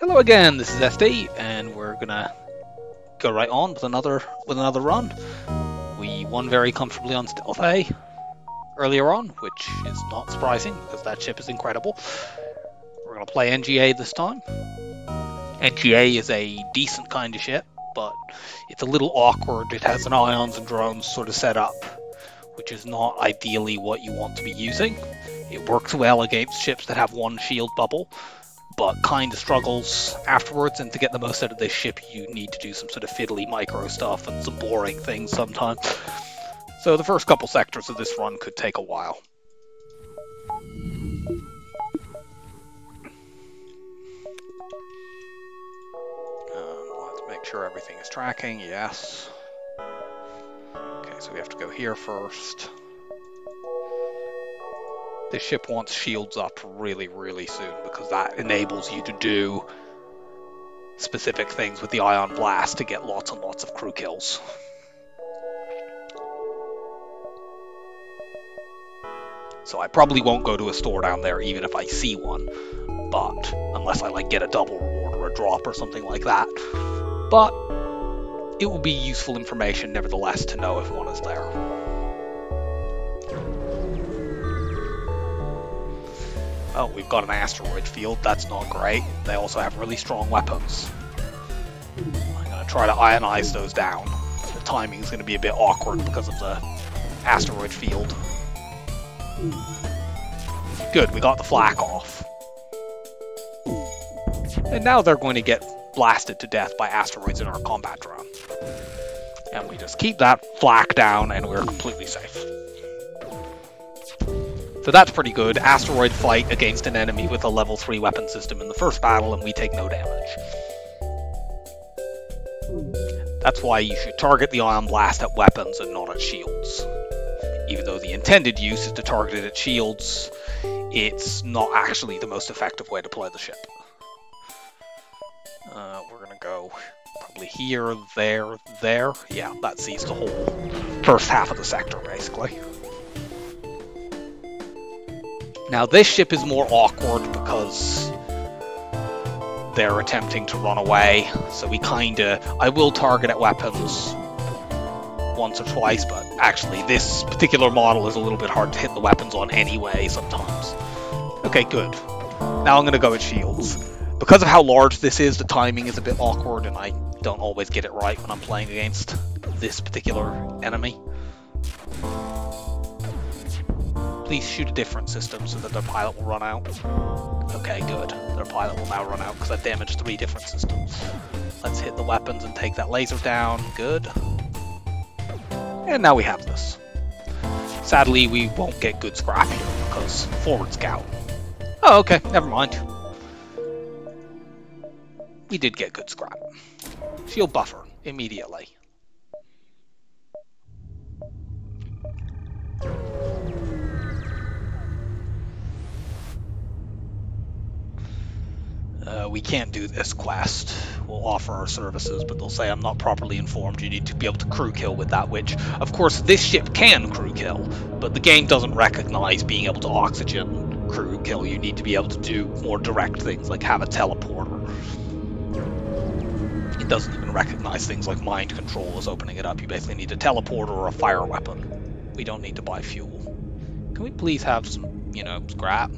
Hello again, this is SD, and we're gonna go right on with another run. We won very comfortably on Stealth A earlier on, which is not surprising because that ship is incredible. We're gonna play Engi A this time. Engi A is a decent kind of ship, but it's a little awkward. It has an ions and drones sort of set up, which is not ideally what you want to be using. It works well against ships that have one shield bubble, but kind of struggles afterwards, and to get the most out of this ship you need to do some sort of fiddly micro stuff and some boring things sometimes. So the first couple sectors of this run could take a while. Let's make sure everything is tracking, yes. Okay, so we have to go here first. This ship wants shields up really, really soon because that enables you to do specific things with the ion blast to get lots and lots of crew kills. So I probably won't go to a store down there even if I see one, but unless I like get a double reward or a drop or something like that. But it will be useful information nevertheless to know if one is there. Oh, we've got an asteroid field, that's not great. They also have really strong weapons. I'm going to try to ionize those down. The timing is going to be a bit awkward because of the asteroid field. Good, we got the flak off. And now they're going to get blasted to death by asteroids in our combat drone. And we just keep that flak down and we're completely safe. So that's pretty good. Asteroid fight against an enemy with a level 3 weapon system in the first battle, and we take no damage. That's why you should target the ion blast at weapons and not at shields. Even though the intended use is to target it at shields, it's not actually the most effective way to play the ship. We're gonna go probably here, there, there. Yeah, that sees the whole first half of the sector, basically. Now this ship is more awkward because they're attempting to run away, so we I will target at weapons once or twice, but actually this particular model is a little bit hard to hit the weapons on anyway sometimes. Okay, good. Now I'm going to go with shields. Because of how large this is, the timing is a bit awkward and I don't always get it right when I'm playing against this particular enemy. Please shoot a different system so that their pilot will run out. Okay, good. Their pilot will now run out because I've damaged 3 different systems. Let's hit the weapons and take that laser down. Good. And now we have this. Sadly, we won't get good scrap here because forward scout. Oh, okay. Never mind. We did get good scrap. Shield buffer immediately. We can't do this quest. We'll offer our services, but they'll say I'm not properly informed. You need to be able to crew kill with that, which, of course, this ship can crew kill, but the game doesn't recognize being able to oxygen crew kill. You need to be able to do more direct things, like have a teleporter. It doesn't even recognize things like mind control as opening it up. You basically need a teleporter or a fire weapon. We don't need to buy fuel. Can we please have some, scrap?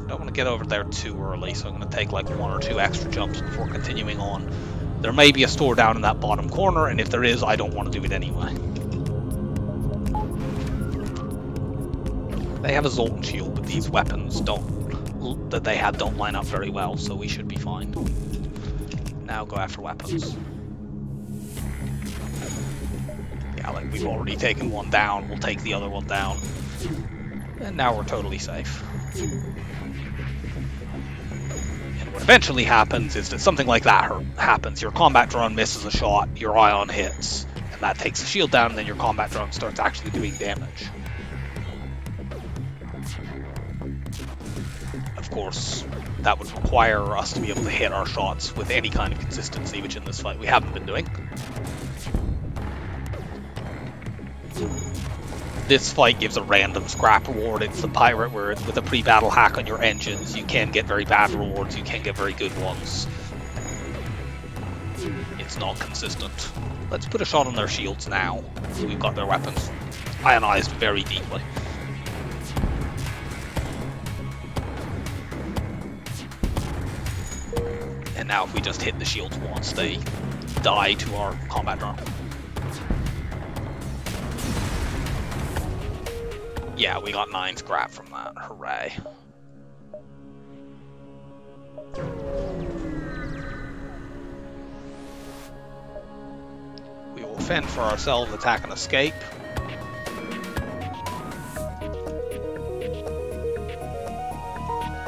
I don't want to get over there too early, so I'm going to take like 1 or 2 extra jumps before continuing on. There may be a store down in that bottom corner, and if there is, I don't want to do it anyway. They have a Zoltan shield, but these weapons that they had don't line up very well, so we should be fine. Now go after weapons. Yeah, like we've already taken one down, we'll take the other one down. And now we're totally safe. And what eventually happens is that something like that happens. Your combat drone misses a shot, your ion hits, and that takes the shield down, and then your combat drone starts actually doing damage. Of course, that would require us to be able to hit our shots with any kind of consistency, which in this fight we haven't been doing. this fight gives a random scrap reward. It's the pirate where with a pre-battle hack on your engines, you can get very bad rewards, you can get very good ones. It's not consistent. Let's put a shot on their shields now. We've got their weapons ionized very deeply. And now if we just hit the shields once, they die to our combat drone. Yeah, we got 9 scrap from that. Hooray. We will fend for ourselves, attack and escape.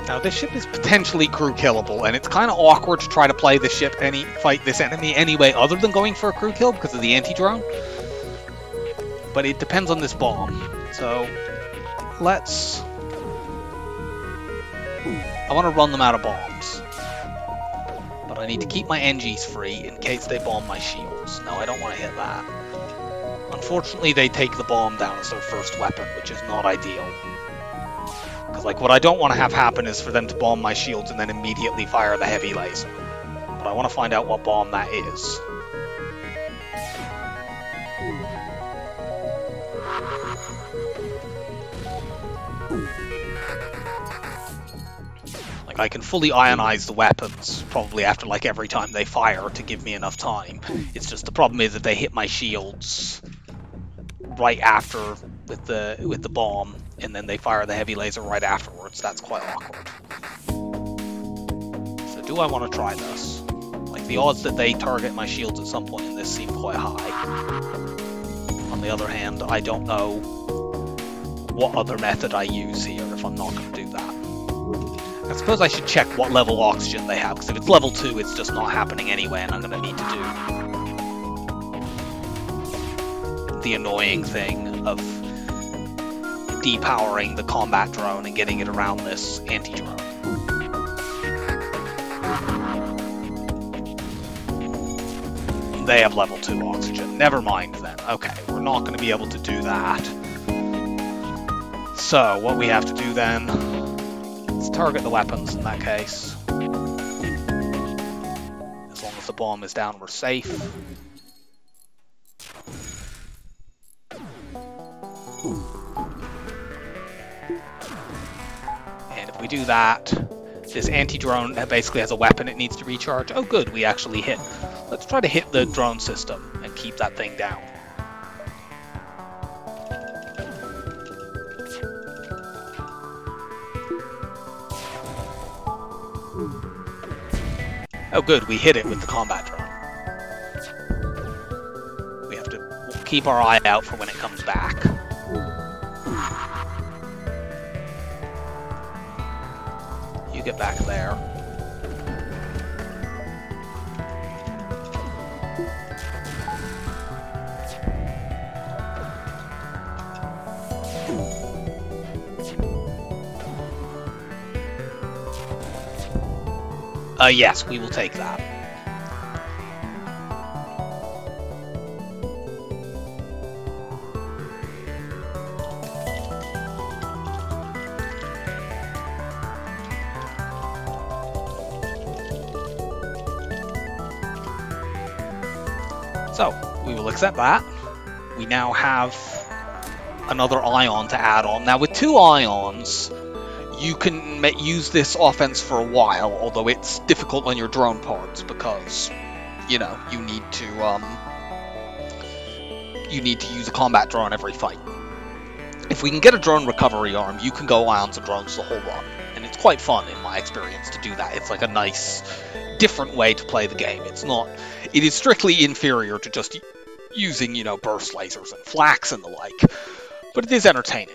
Now this ship is potentially crew killable, and it's kind of awkward to try to play this ship fight this enemy anyway other than going for a crew kill because of the anti-drone. But it depends on this bomb. So let's... I want to run them out of bombs. But I need to keep my Engis free in case they bomb my shields. No, I don't want to hit that. Unfortunately, they take the bomb down as their first weapon, which is not ideal. Because, like, what I don't want to have happen is for them to bomb my shields and then immediately fire the heavy laser. But I want to find out what bomb that is. Like, I can fully ionize the weapons, probably after, like, every time they fire to give me enough time. It's just the problem is that they hit my shields right after with the bomb, and then they fire the heavy laser right afterwards. That's quite awkward. So do I want to try this? Like, the odds that they target my shields at some point in this seem quite high. On the other hand, I don't know what other method I use here if I'm not going to do that. I suppose I should check what level oxygen they have, because if it's level 2, it's just not happening anyway, and I'm going to need to do the annoying thing of depowering the combat drone and getting it around this anti-drone. They have level 2 oxygen. Never mind then. Okay, we're not going to be able to do that. So, what we have to do then... let's target the weapons in that case. As long as the bomb is down, we're safe. And if we do that, this anti-drone basically has a weapon it needs to recharge. Oh good, we actually hit. Let's try to hit the drone system and keep that thing down. Oh good, we hit it with the combat drone. We have to keep our eye out for when it comes back. You get back there. Yes, we will take that. So, we will accept that. We now have another ion to add on. Now, with 2 ions, you can use this offense for a while, although it's difficult on your drone parts because, you know, you need to use a combat drone every fight. If we can get a drone recovery arm, you can go ions and drones the whole run, and it's quite fun in my experience to do that. It's like a nice, different way to play the game. It is strictly inferior to just using, you know, burst lasers and flaks and the like, but it is entertaining.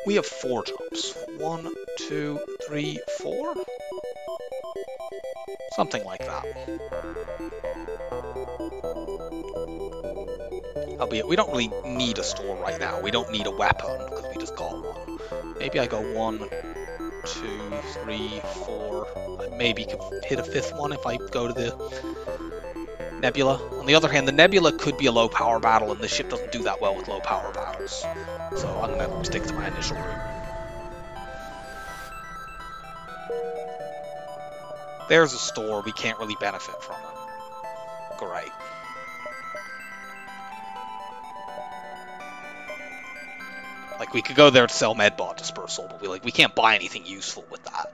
We have 4 jumps. 1, 2, 3, 4? Something like that. Albeit, we don't really need a store right now. We don't need a weapon, because we just got one. Maybe I go 1, 2, 3, 4. I maybe could hit a 5th one if I go to Nebula. On the other hand, the Nebula could be a low power battle, and this ship doesn't do that well with low power battles. So I'm going to stick to my initial route. There's a store, we can't really benefit from it. Great. Like, we could go there to sell Medbot Dispersal, but we can't buy anything useful with that.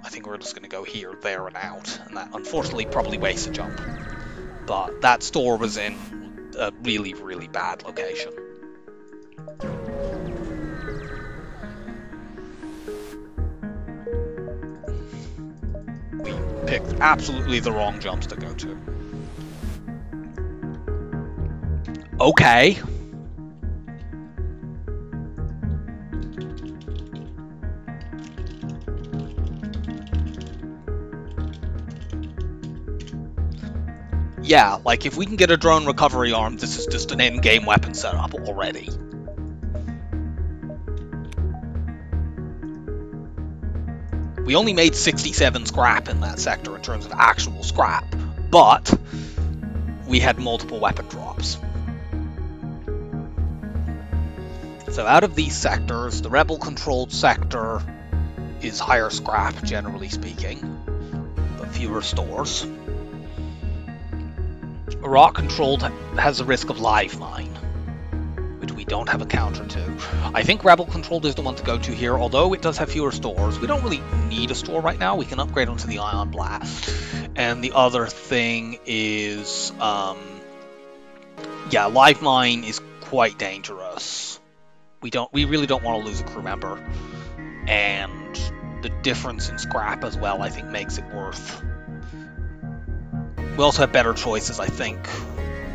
I think we're just going to go here, there, and out, and that unfortunately probably wastes a jump. But that store was in a really, really bad location. We picked absolutely the wrong jumps to go to. Okay. Yeah, like if we can get a drone recovery arm, this is just an in-game weapon setup already. We only made 67 scrap in that sector in terms of actual scrap, but we had multiple weapon drops. So out of these sectors, the rebel-controlled sector is higher scrap, generally speaking, but fewer stores. Iraq-controlled has the risk of live mine, which we don't have a counter to. I think rebel-controlled is the one to go to here, although it does have fewer stores. We don't really need a store right now. We can upgrade onto the Ion Blast. And the other thing is, yeah, live mine is quite dangerous. We really don't want to lose a crew member, and the difference in scrap as well, I think, makes it worth. We also have better choices, I think.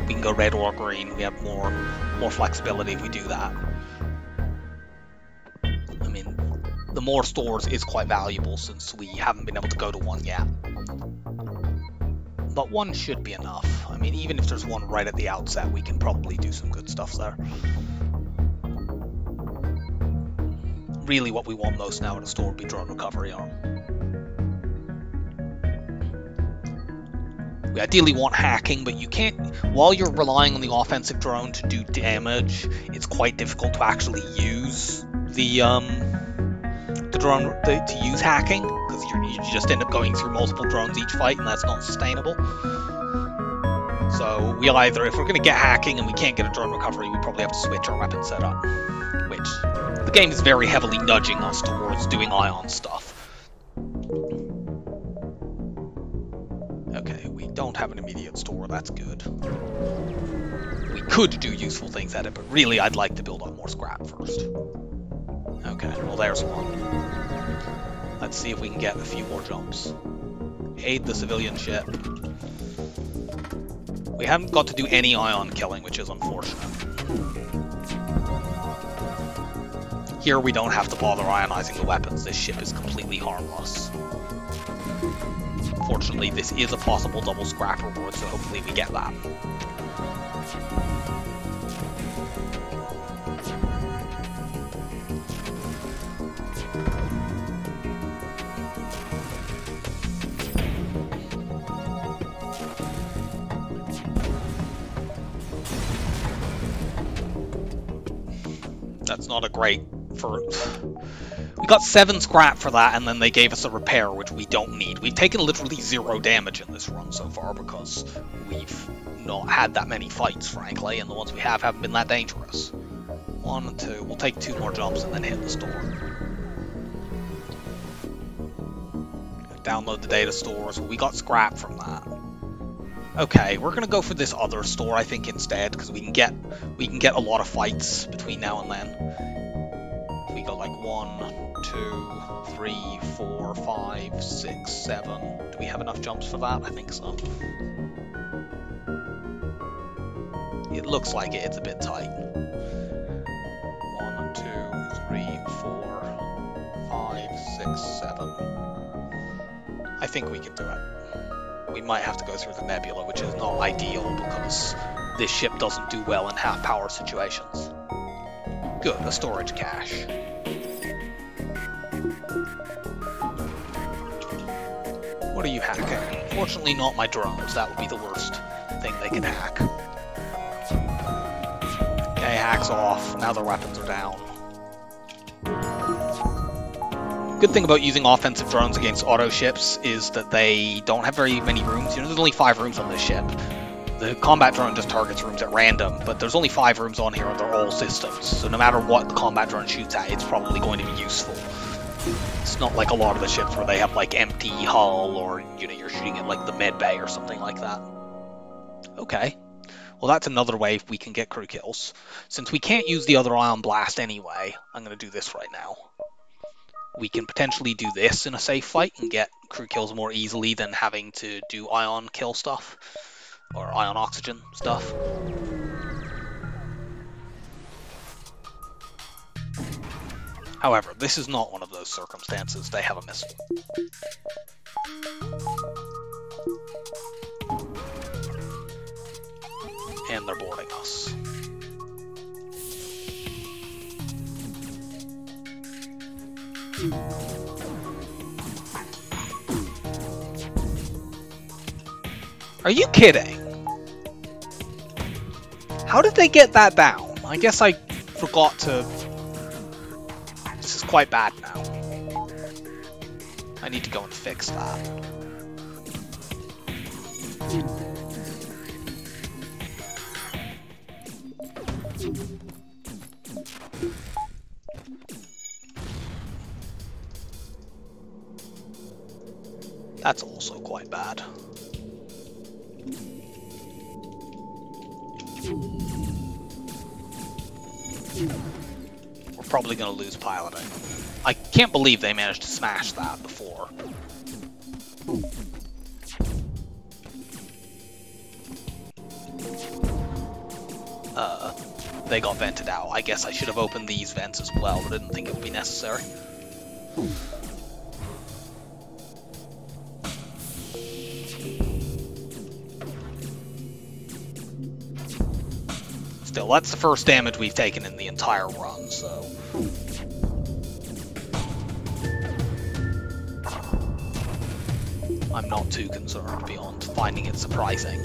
We can go red or green. We have more flexibility if we do that. I mean, the more stores is quite valuable since we haven't been able to go to one yet. But one should be enough. I mean, even if there's one right at the outset, we can probably do some good stuff there. Really what we want most now at a store would be drone recovery arm. We ideally want hacking, but you can't, while you're relying on the offensive drone to do damage, it's quite difficult to actually use the drone to use hacking, because you just end up going through multiple drones each fight, and that's not sustainable. So we either, if we're going to get hacking and we can't get a drone recovery, we probably have to switch our weapon setup, which the game is very heavily nudging us towards doing ion stuff. Okay, we don't have an immediate store, that's good. We could do useful things at it, but really I'd like to build up more scrap first. Okay, well there's one. Let's see if we can get a few more jumps. Aid the civilian ship. We haven't got to do any ion killing, which is unfortunate. Here we don't have to bother ionizing the weapons, this ship is completely harmless. Fortunately, this is a possible double scrap reward, so hopefully we get that. That's not a great for... We got 7 scrap for that, and then they gave us a repair, which we don't need. We've taken literally 0 damage in this run so far, because we've not had that many fights, frankly, and the ones we have haven't been that dangerous. 1 and 2. We'll take 2 more jumps and then hit the store. Download the data stores. We got scrap from that. Okay, we're gonna go for this other store, I think, instead, because we can get a lot of fights between now and then. If we go like 1, 2, 3, 4, 5, 6, 7. Do we have enough jumps for that? I think so. It looks like it. It's a bit tight. 1, 2, 3, 4, 5, 6, 7. I think we can do it. We might have to go through the nebula, which is not ideal because this ship doesn't do well in half-power situations. Good, a storage cache. What are you hacking? Fortunately not my drones, that would be the worst thing they can hack. Okay, hacks off, now their weapons are down. Good thing about using offensive drones against auto ships is that they don't have very many rooms. You know, there's only 5 rooms on this ship. The combat drone just targets rooms at random, but there's only 5 rooms on here and they're all systems. So no matter what the combat drone shoots at, it's probably going to be useful. It's not like a lot of the ships where they have like empty hull or, you know, you're shooting at like the med bay or something like that. Okay. Well, that's another way we can get crew kills. Since we can't use the other ion blast anyway, I'm going to do this right now. We can potentially do this in a safe fight and get crew kills more easily than having to do ion kill stuff. Or ion oxygen stuff. However, this is not one of those circumstances. They have a missile. And they're boarding us. Are you kidding? How did they get that down? I guess I forgot to... This is quite bad now. I need to go and fix that. That's also quite bad. We're probably going to lose piloting. I can't believe they managed to smash that before. They got vented out. I guess I should have opened these vents as well, but I didn't think it would be necessary. Still, that's the first damage we've taken in the entire run, so... I'm not too concerned beyond finding it surprising.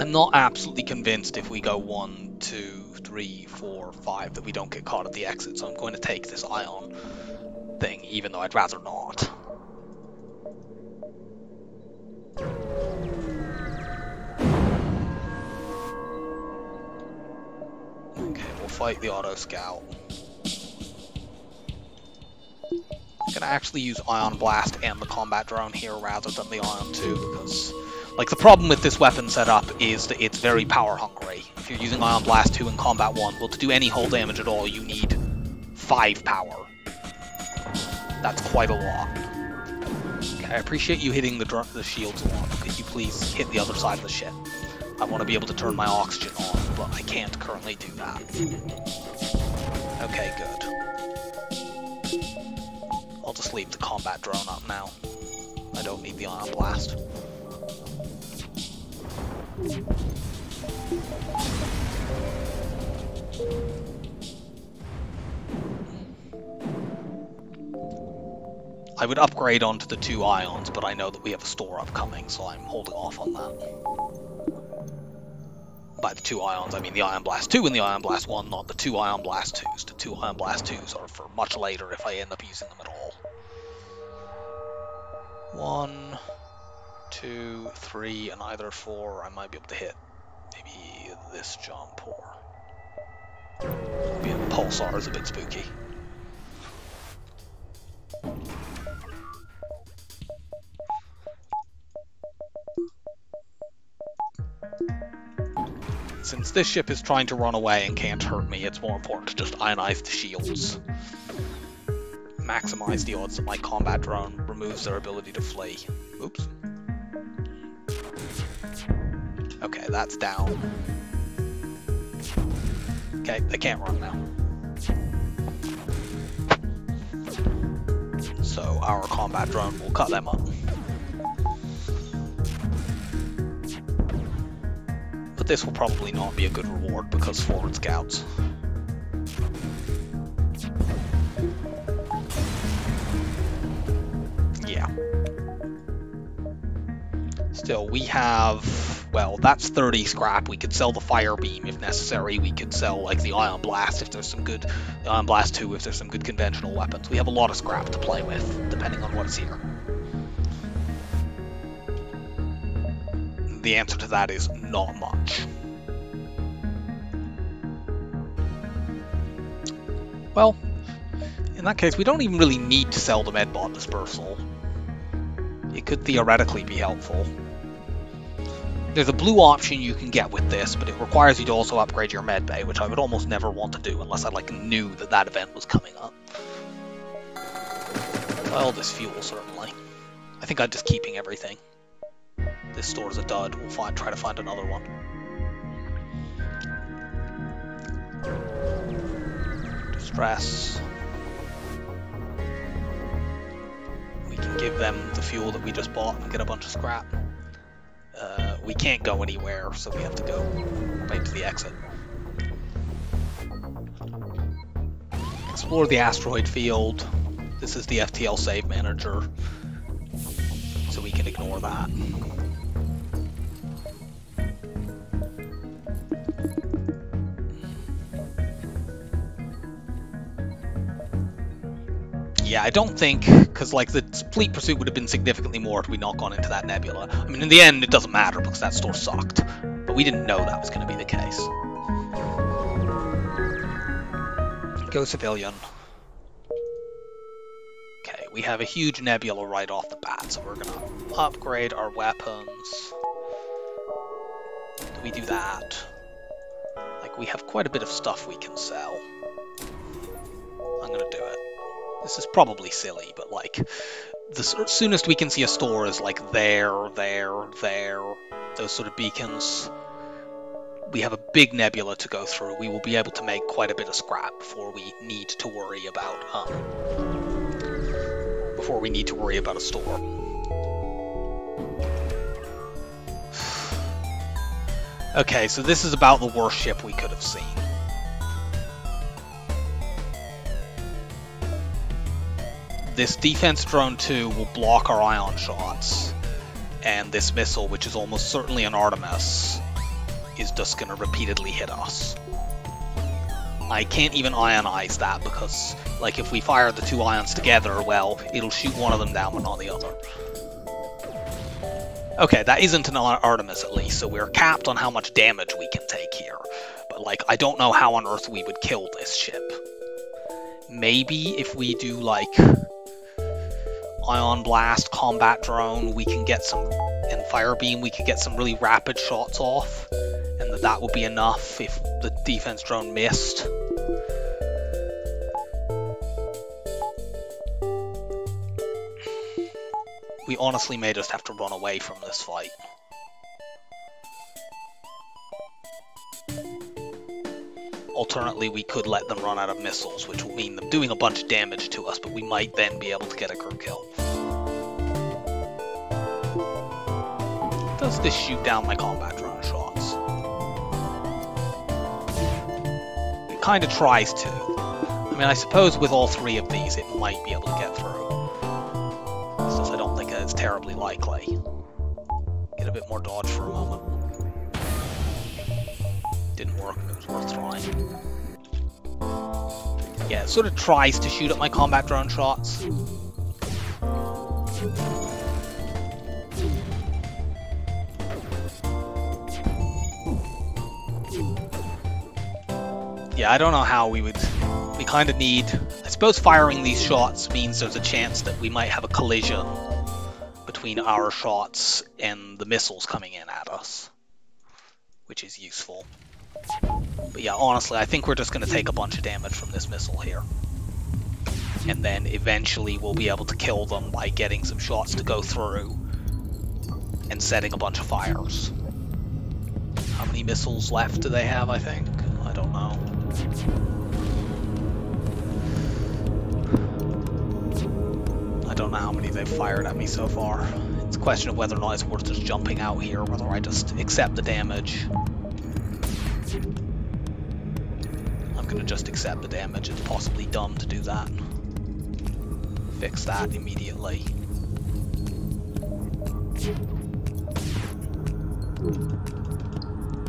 I'm not absolutely convinced if we go 1, 2, 3, 4, 5 that we don't get caught at the exit, so I'm going to take this ion thing, even though I'd rather not. Okay, we'll fight the auto scout. I'm gonna actually use Ion Blast and the combat drone here rather than the Ion 2, because like the problem with this weapon setup is that it's very power hungry. If you're using Ion Blast 2 in Combat 1, well, to do any hull damage at all, you need 5 power. That's quite a lot. Okay, I appreciate you hitting the shields a lot. Could you please hit the other side of the ship? I want to be able to turn my oxygen on, but I can't currently do that. Okay, good. I'll just leave the combat drone up now. I don't need the Ion Blast. I would upgrade onto the 2 ions, but I know that we have a store upcoming, so I'm holding off on that. By the 2 ions, I mean the Ion Blast 2 and the Ion Blast 1, not the 2 Ion Blast 2s. The 2 Ion Blast 2s are for much later if I end up using them at all. 1, 2, 3, and either 4, I might be able to hit maybe this jump, or maybe a pulsar is a bit spooky. Since this ship is trying to run away and can't hurt me, it's more important to just ionize the shields. Maximize the odds that my combat drone removes their ability to flee. Oops. Okay, that's down. Okay, they can't run now. So our combat drone will cut them up. But this will probably not be a good reward because forward scouts. Yeah. Still, we have, well, that's 30 scrap. We could sell the fire beam if necessary. We could sell like the ion blast if there's some good, the ion blast 2 if there's some good conventional weapons. We have a lot of scrap to play with, depending on what's here. The answer to that is not much. Well, in that case, we don't even really need to sell the medbot dispersal. It could theoretically be helpful. There's a blue option you can get with this, but it requires you to also upgrade your medbay, which I would almost never want to do unless I knew that that event was coming up. Well, this fuel certainly. I think I'm just keeping everything. This store's a dud. We'll try to find another one. Distress. We can give them the fuel that we just bought and get a bunch of scrap. We can't go anywhere, so we have to go right to the exit. Explore the asteroid field. This is the FTL save manager, so we can ignore that. Yeah, I don't think, because the fleet pursuit would have been significantly more had we not gone into that nebula. I mean, in the end, it doesn't matter because that store sucked, but we didn't know that was going to be the case. Go civilian. Okay, we have a huge nebula right off the bat, so we're going to upgrade our weapons. Do we do that? We have quite a bit of stuff we can sell. I'm going to do it. This is probably silly, but the soonest we can see a store is there, those sort of beacons. We have a big nebula to go through. We will be able to make quite a bit of scrap before we need to worry about a store. Okay, so this is about the worst ship we could have seen. This defense drone 2 will block our ion shots, and this missile, which is almost certainly an Artemis, is just going to repeatedly hit us. I can't even ionize that because, if we fire the 2 ions together, well, it'll shoot one of them down but not the other. Okay, that isn't an Artemis at least, so we're capped on how much damage we can take here. But, I don't know how on earth we would kill this ship. Maybe if we do, ion blast, combat drone, we can get some, and fire beam, we could get some really rapid shots off, and that would be enough if the defense drone missed. We honestly may just have to run away from this fight. Alternately, we could let them run out of missiles, which will mean them doing a bunch of damage to us, but we might then be able to get a crew kill. Does this shoot down my combat drone shots? It kind of tries to. I mean, I suppose with all 3 of these, it might be able to get through. It's just I don't think it's terribly likely. Get a bit more dodge for a moment. Didn't work, but it was worth trying. Yeah, it sort of tries to shoot at my combat drone shots. Yeah, I don't know how we kind of need... I suppose firing these shots means there's a chance that we might have a collision between our shots and the missiles coming in at us, which is useful. But yeah, honestly, I think we're just going to take a bunch of damage from this missile here. And then eventually we'll be able to kill them by getting some shots to go through and setting a bunch of fires. How many missiles left do they have, I think? I don't know. I don't know how many they've fired at me so far. It's a question of whether or not it's worth just jumping out here, whether I just accept the damage. I'm gonna just accept the damage. It's possibly dumb to do that. Fix that immediately.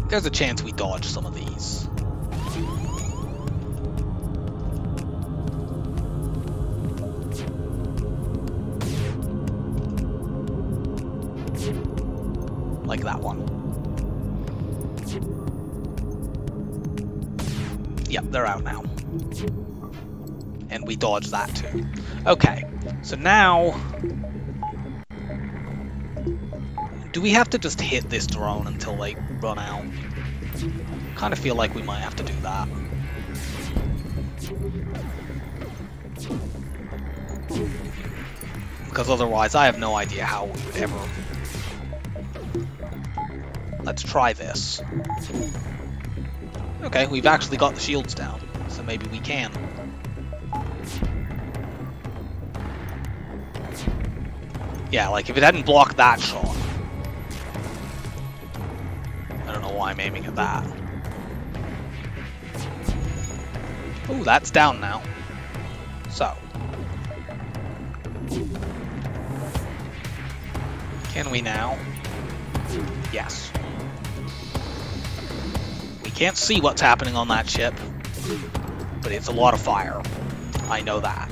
There's a chance we dodge some of these. Like that one. Yep, they're out now. And we dodged that too. Okay, so now... do we have to just hit this drone until they run out? Kind of feel like we might have to do that. Because otherwise I have no idea how we would ever... Let's try this. Okay, we've actually got the shields down, so maybe we can. Yeah, like if it hadn't blocked that shot. I don't know why I'm aiming at that. Ooh, that's down now. So. Can we now? Yes. We can't see what's happening on that ship, but it's a lot of fire. I know that.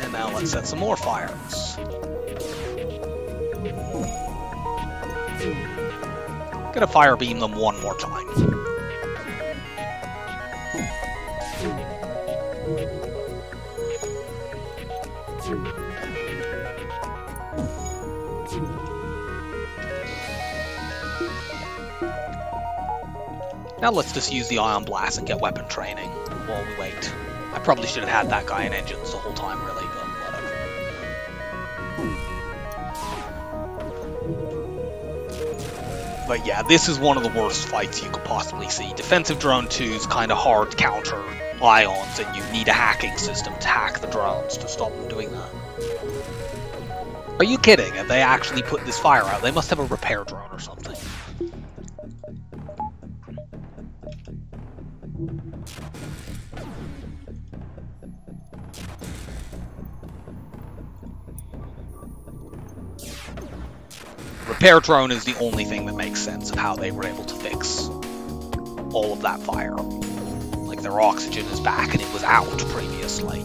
And now let's set some more fires. Gonna fire beam them one more time. Now let's just use the ion blast and get weapon training while we wait. I probably should have had that guy in engines the whole time, really, but whatever. But yeah, this is one of the worst fights you could possibly see. Defensive Drone 2 is kind of hard to counter ions, and you need a hacking system to hack the drones to stop them doing that. Are you kidding? Have they actually put this fire out? They must have a repair drone or something. Repair drone is the only thing that makes sense of how they were able to fix all of that fire. Like, their oxygen is back and it was out previously.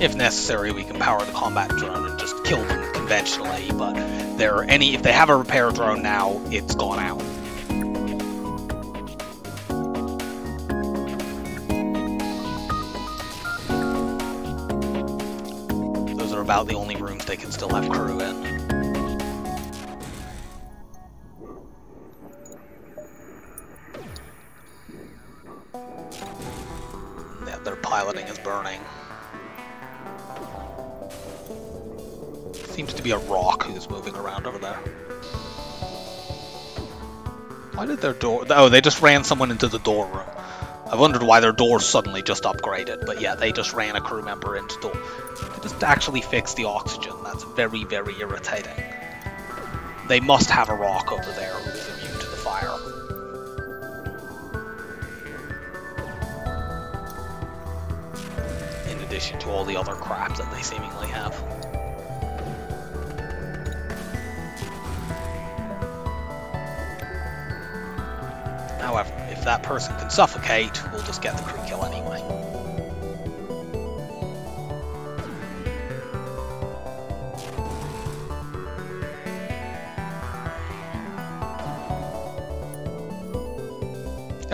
If necessary, we can power the combat drone and just kill them conventionally, but if they have a repair drone now, it's gone out. Those are about the only rooms they can still have crew in. Yeah, their piloting is burning. Seems to be a rock who's moving around over there. Why did their door... Oh, they just ran someone into the door room. I wondered why their doors suddenly just upgraded, but yeah, they just ran a crew member into door. They just actually fixed the oxygen. That's very, very irritating. They must have a rock over there who is immune to the fire. In addition to all the other crap that they seemingly have. However, if that person can suffocate, we'll just get the crew kill anyway.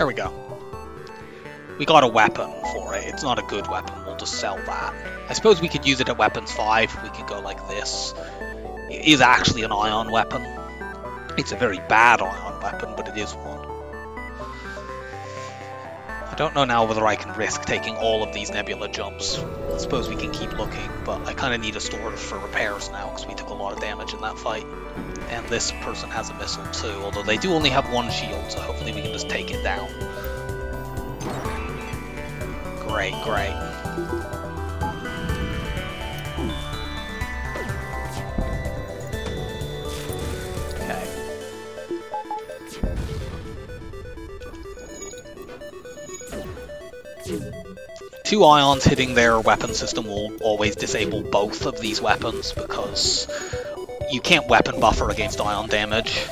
There we go. We got a weapon for it. It's not a good weapon. We'll just sell that. I suppose we could use it at weapons 5. We can go like this. It is actually an ion weapon. It's a very bad ion weapon, but it is one. I don't know now whether I can risk taking all of these nebula jumps. I suppose we can keep looking, but I kind of need a store for repairs now because we took a lot of damage in that fight. And this person has a missile too, although they do only have one shield, so hopefully we can just take it down. Great, great. Okay. Two ions hitting their weapon system will always disable both of these weapons because you can't weapon buffer against ion damage.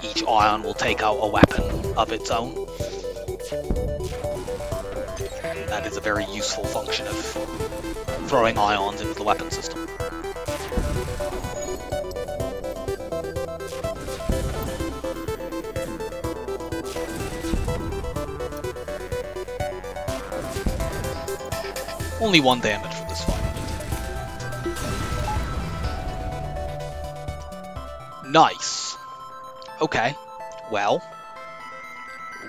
Each ion will take out a weapon of its own. That is a very useful function of throwing ions into the weapon system. Only 1 damage from this fight. Nice. Okay, well,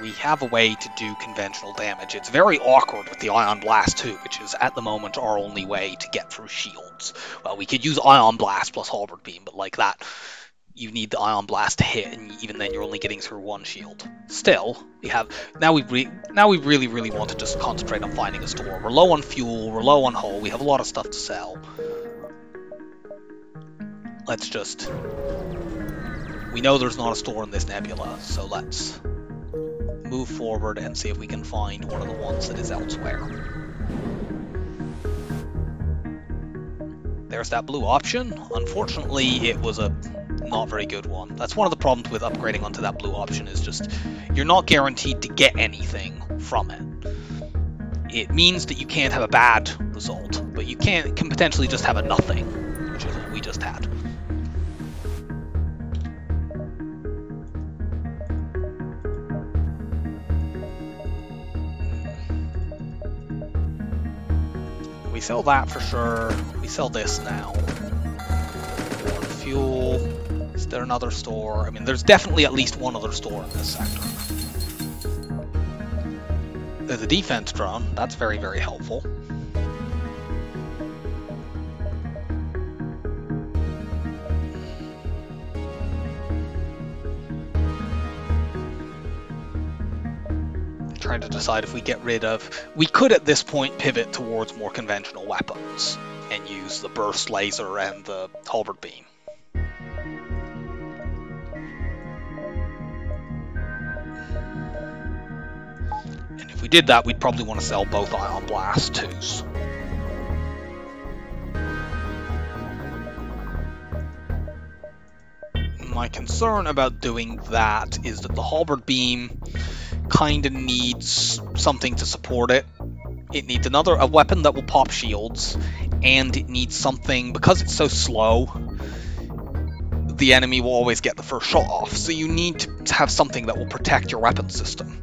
we have a way to do conventional damage. It's very awkward with the Ion Blast too, which is at the moment our only way to get through shields. Well, we could use Ion Blast plus Halberd Beam, but like that, you need the Ion Blast to hit, and even then you're only getting through 1 shield. Still, we have now we really want to just concentrate on finding a store. We're low on fuel, we're low on hull, we have a lot of stuff to sell. Let's just... We know there's not a store in this nebula, so let's move forward and see if we can find one of the ones that is elsewhere. There's that blue option. Unfortunately, it was a not very good one. That's one of the problems with upgrading onto that blue option, is just you're not guaranteed to get anything from it. It means that you can't have a bad result, but you can potentially just have a nothing, which is what we just had. We sell that for sure. We sell this now. Fuel. Is there another store? I mean, there's definitely at least one other store in this sector. There's a defense drone. That's very, very helpful. Trying to decide if we get rid of... We could at this point pivot towards more conventional weapons and use the burst laser and the halberd beam. And if we did that, we'd probably want to sell both Ion Blast 2s. My concern about doing that is that the halberd beam kind of needs something to support it. It needs a weapon that will pop shields, and it needs something, because it's so slow, the enemy will always get the first shot off, so you need to have something that will protect your weapon system.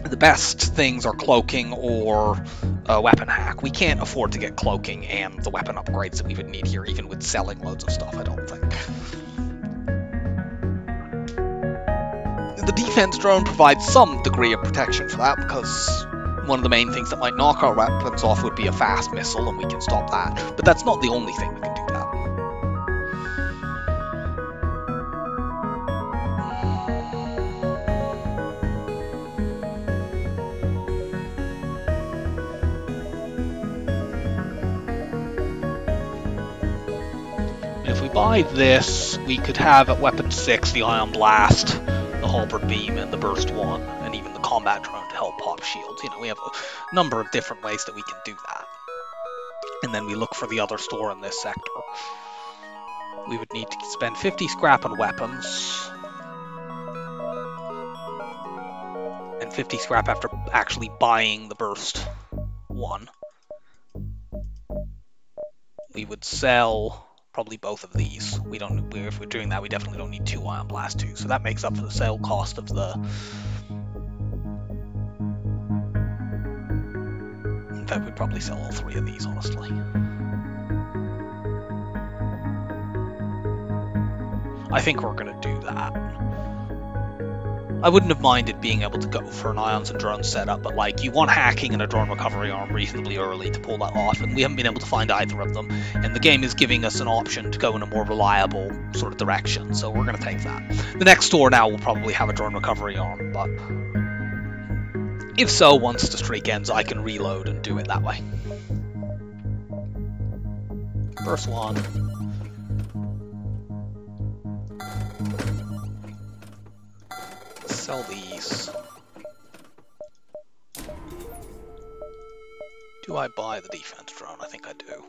The best things are cloaking or weapon hack. We can't afford to get cloaking and the weapon upgrades that we would need here, even with selling loads of stuff, I don't think. The defense drone provides some degree of protection for that, because one of the main things that might knock our weapons off would be a fast missile, and we can stop that. But that's not the only thing that can do that. If we buy this, we could have at weapon 6 the Ion Blast, the halberd beam, and the burst 1, and even the combat drone to help pop shields. You know, we have a number of different ways that we can do that. And then we look for the other store in this sector. We would need to spend 50 scrap on weapons, and 50 scrap after actually buying the burst 1. We would sell probably both of these. If we're doing that, we definitely don't need 2 Ion Blast 2, so that makes up for the sale cost of the fact, we'd probably sell all 3 of these, honestly. I think we're going to do that. I wouldn't have minded being able to go for an ions and drones setup, but like, you want hacking and a drone recovery arm reasonably early to pull that off, and we haven't been able to find either of them, and the game is giving us an option to go in a more reliable sort of direction, so we're going to take that. The next store now will probably have a drone recovery arm, but if so, once the streak ends, I can reload and do it that way. First one. Sell these. Do I buy the defense drone? I think I do.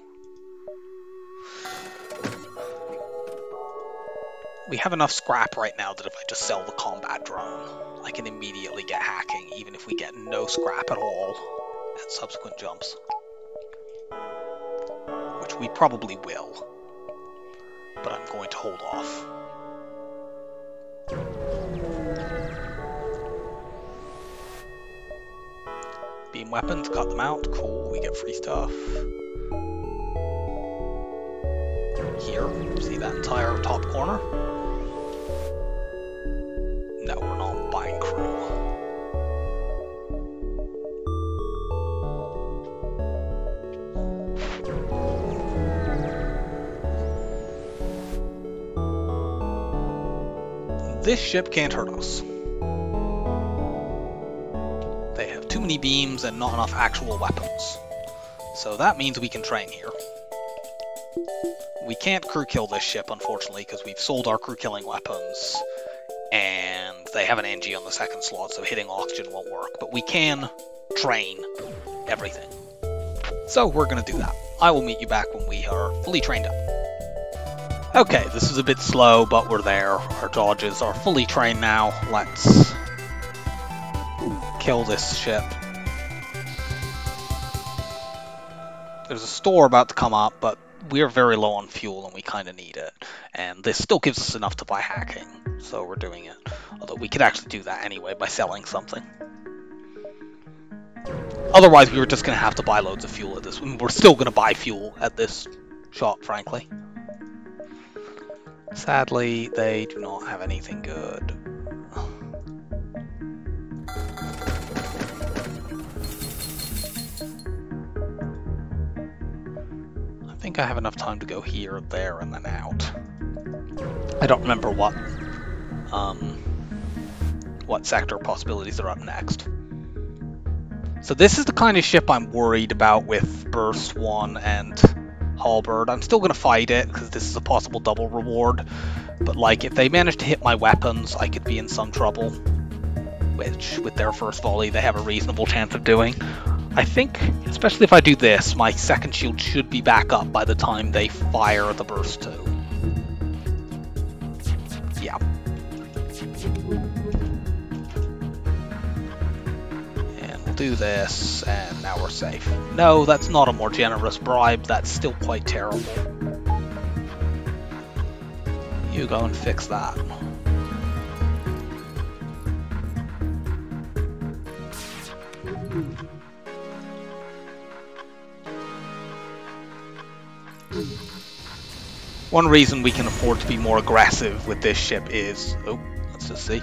We have enough scrap right now that if I just sell the combat drone, I can immediately get hacking, even if we get no scrap at all at subsequent jumps. Which we probably will. But I'm going to hold off. Beam weapons, cut them out, cool, we get free stuff. Here, see that entire top corner? No, we're not buying crew. This ship can't hurt us. They have too many beams and not enough actual weapons. So that means we can train here. We can't crew kill this ship, unfortunately, because we've sold our crew killing weapons, and they have an Engi on the second slot, so hitting oxygen won't work. But we can train everything. So we're going to do that. I will meet you back when we are fully trained up. Okay, this is a bit slow, but we're there. Our dodges are fully trained now. Let's kill this ship. There's a store about to come up, but we're very low on fuel and we kind of need it. And this still gives us enough to buy hacking, so we're doing it. Although we could actually do that anyway by selling something. Otherwise, we were just going to have to buy loads of fuel at this. I mean, we're still going to buy fuel at this shop, frankly. Sadly, they do not have anything good. I think I have enough time to go here, there, and then out. I don't remember what sector possibilities are up next. So this is the kind of ship I'm worried about with Burst 1 and Halberd. I'm still going to fight it, because this is a possible double reward. But like, if they manage to hit my weapons, I could be in some trouble. Which, with their first volley, they have a reasonable chance of doing. I think, especially if I do this, my second shield should be back up by the time they fire the Burst 2. Yeah. And we'll do this, and now we're safe. No, that's not a more generous bribe, that's still quite terrible. You go and fix that. One reason we can afford to be more aggressive with this ship is... Oh, let's just see.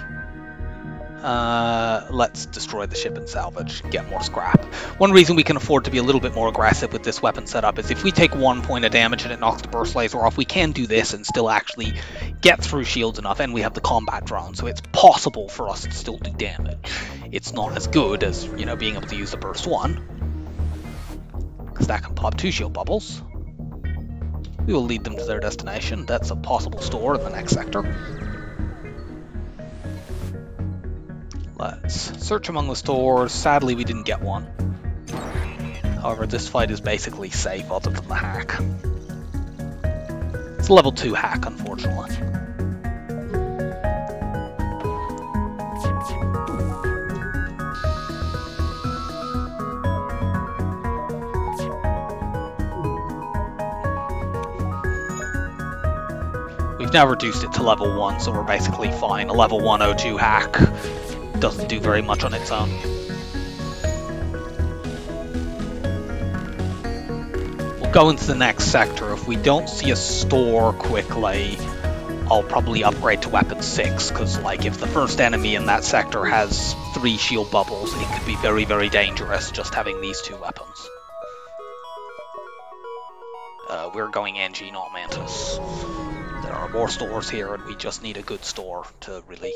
Let's destroy the ship and salvage, get more scrap. One reason we can afford to be a little bit more aggressive with this weapon setup is if we take 1 point of damage and it knocks the burst laser off, we can do this and still actually get through shields enough, and we have the combat drone, so it's possible for us to still do damage. It's not as good as, you know, being able to use the burst 1, because that can pop 2 shield bubbles. We will lead them to their destination. That's a possible store in the next sector. Let's search among the stores. Sadly, we didn't get one. However, this fight is basically safe other than the hack. It's a level 2 hack, unfortunately. We've now reduced it to level 1, so we're basically fine. A level 102 hack doesn't do very much on its own. go into the next sector. If we don't see a store quickly, I'll probably upgrade to weapon 6, because like if the first enemy in that sector has 3 shield bubbles, it could be very, very dangerous just having these 2 weapons. We're going Engi, not Mantis. There are more stores here, and we just need a good store to really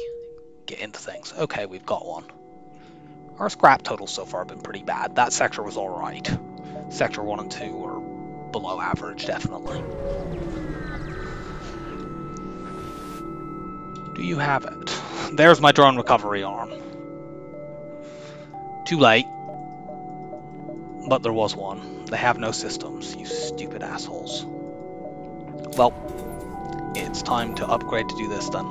get into things. Okay, we've got one. Our scrap totals so far have been pretty bad. That sector was alright. Sector 1 and 2 are below average, definitely. Do you have it? There's my drone recovery arm. Too late. But there was one. They have no systems, you stupid assholes. Well, it's time to upgrade to do this then.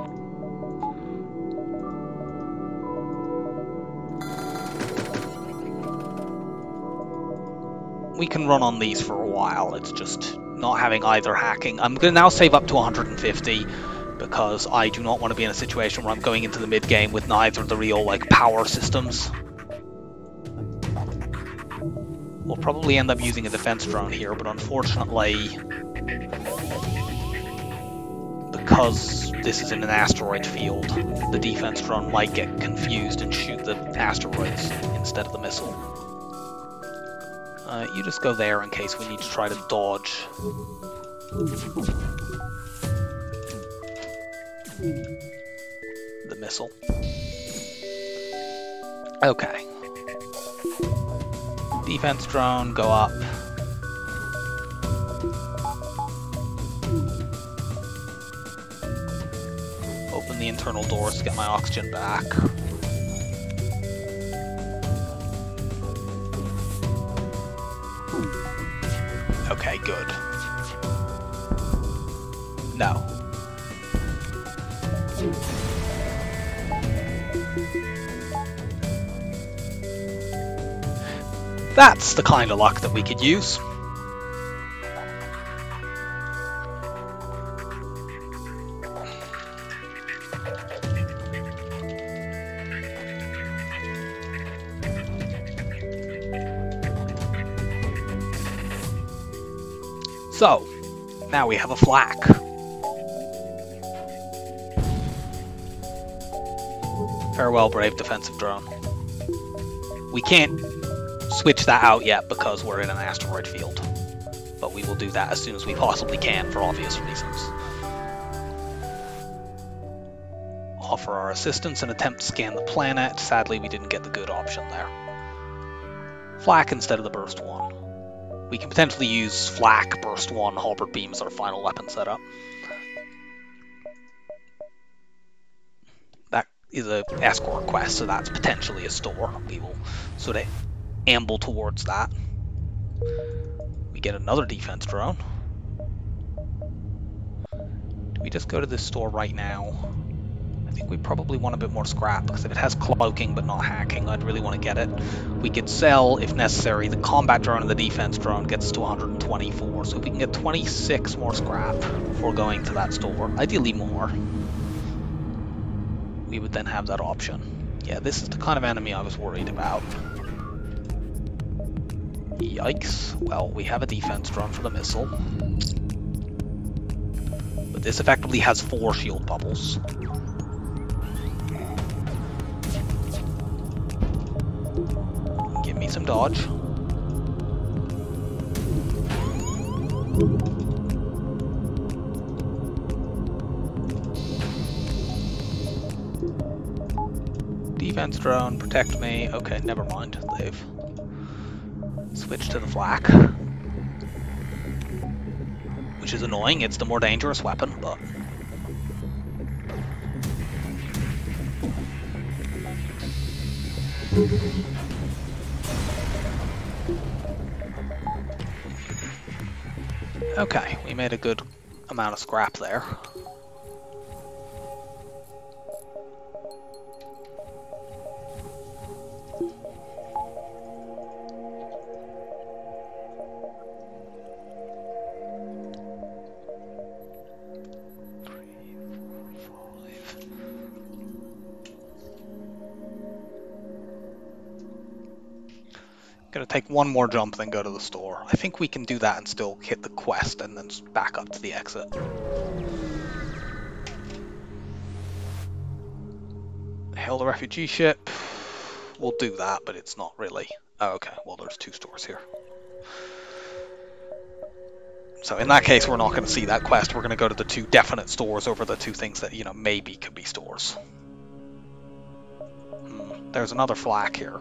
We can run on these for a while, it's just not having either hacking. I'm going to now save up to 150 because I do not want to be in a situation where I'm going into the mid-game with neither the real like power systems. We'll probably end up using a defense drone here, but unfortunately, because this is in an asteroid field, the defense drone might get confused and shoot the asteroids instead of the missile. You just go there in case we need to try to dodge. The missile. Okay. Defense drone, go up. Open the internal doors to get my oxygen back. Okay, good. No. That's the kind of luck that we could use. So, now we have a flak. Farewell, brave defensive drone. We can't switch that out yet because we're in an asteroid field, but we will do that as soon as we possibly can for obvious reasons. Offer our assistance and attempt to scan the planet. Sadly, we didn't get the good option there. Flak instead of the burst 1. We can potentially use flak, burst 1, halberd beam as our final weapon setup. That is a escort quest, so that's potentially a store. We will sort of amble towards that. We get another defense drone. Do we just go to this store right now? I think we probably want a bit more scrap, because if it has cloaking but not hacking, I'd really want to get it. We could sell, if necessary, the combat drone and the defense drone gets us to 124, so if we can get 26 more scrap before going to that store, ideally more, we would then have that option. Yeah, this is the kind of enemy I was worried about. Yikes. Well, we have a defense drone for the missile. But this effectively has 4 shield bubbles. Give me some dodge. Defense drone, protect me. Okay, never mind. They've switched to the flak. Which is annoying, it's the more dangerous weapon, but... Okay, we made a good amount of scrap there. Gonna take one more jump, then go to the store. I think we can do that and still hit the quest and then back up to the exit. Hail the refugee ship. We'll do that, but it's not really. Oh, okay, well there's 2 stores here. So in that case, we're not going to see that quest. We're going to go to the 2 definite stores over the 2 things that, you know, maybe could be stores. There's another flak here.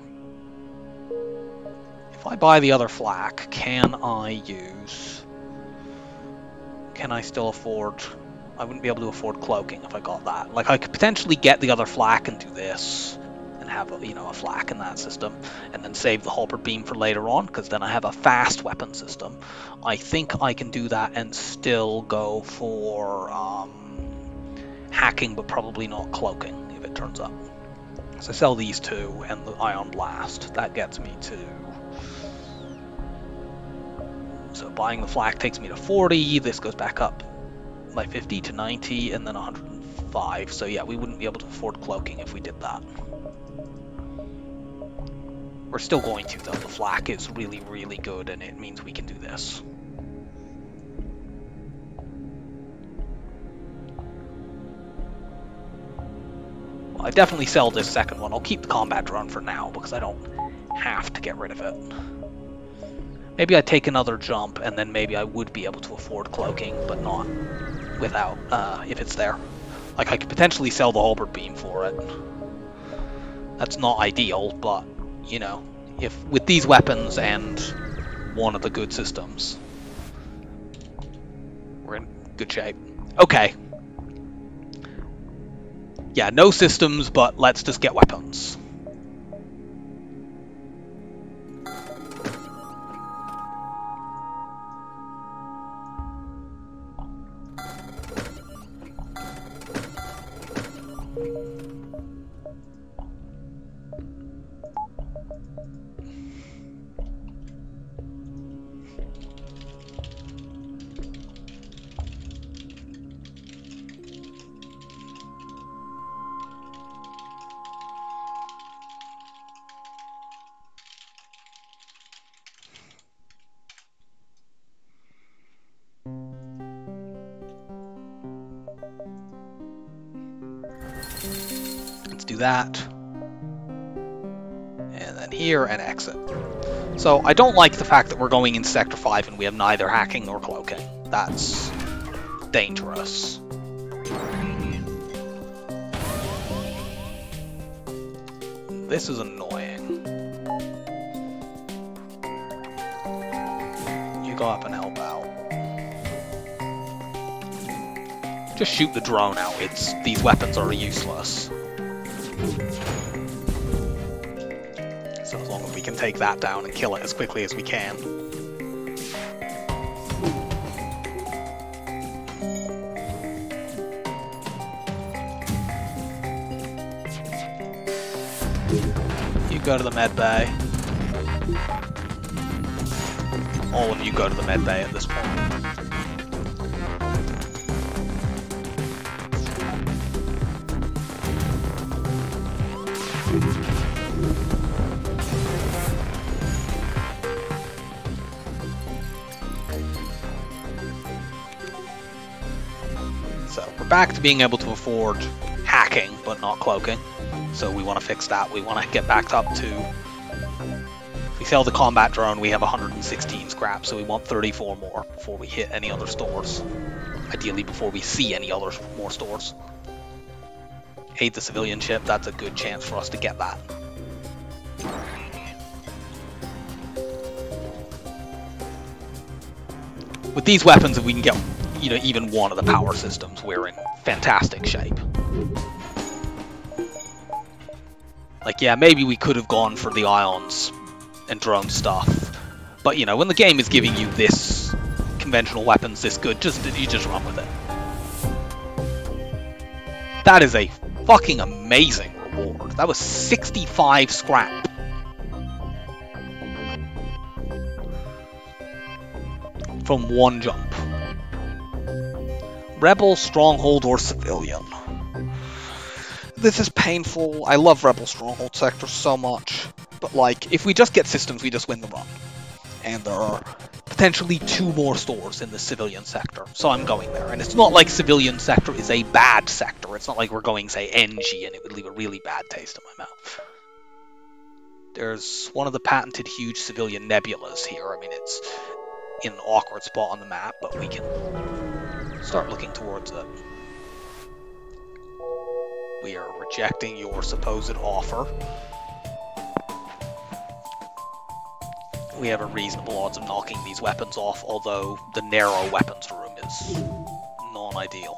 If I buy the other flak, can I still afford... I wouldn't be able to afford cloaking if I got that. Like, I could potentially get the other flak and do this, and have a, you know, a flak in that system, and then save the halberd beam for later on, because then I have a fast weapon system. I think I can do that and still go for hacking, but probably not cloaking, if it turns up. So I sell these 2 and the ion blast. That gets me to... So buying the flak takes me to 40, this goes back up by 50 to 90, and then 105. So yeah, we wouldn't be able to afford cloaking if we did that. We're still going to, though. The flak is really, really good, and it means we can do this. Well, I definitely sell this second one. I'll keep the combat drone for now, because I don't have to get rid of it. Maybe I take another jump, and then maybe I would be able to afford cloaking, but not without, if it's there. Like, I could potentially sell the halberd beam for it. That's not ideal, but, you know, if with these weapons and one of the good systems, we're in good shape. Okay. Yeah, no systems, but let's just get weapons. Do that, and then here and exit. So I don't like the fact that we're going in Sector 5 and we have neither hacking nor cloaking. That's dangerous. This is annoying. You go up and help out. Just shoot the drone out. These weapons are useless. So as long as we can take that down and kill it as quickly as we can. You go to the med bay. All of you go to the med bay at this point. So we're back to being able to afford hacking, but not cloaking. So we want to fix that. We want to get back up to... If we sell the combat drone, we have 116 scrap, so we want 34 more before we hit any other stores. Ideally before we see any other more stores. Aid the civilian ship, that's a good chance for us to get that. With these weapons, if we can get, you know, even one of the power systems, we're in fantastic shape. Like, yeah, maybe we could have gone for the ions and drone stuff, but you know, when the game is giving you this conventional weapons this good, you just run with it. That is a fucking amazing reward. That was 65 scrap. From one jump. Rebel, stronghold, or civilian. This is painful. I love Rebel stronghold sector so much. but like, if we just get systems, we just win the run. And there are potentially 2 more stores in the civilian sector, so I'm going there. And it's not like civilian sector is a bad sector. It's not like we're going, say, Engi, and it would leave a really bad taste in my mouth. There's one of the patented huge civilian nebulas here. I mean, it's in an awkward spot on the map, but we can start looking towards it. We are rejecting your supposed offer. We have a reasonable odds of knocking these weapons off, although the narrow weapons room is non-ideal.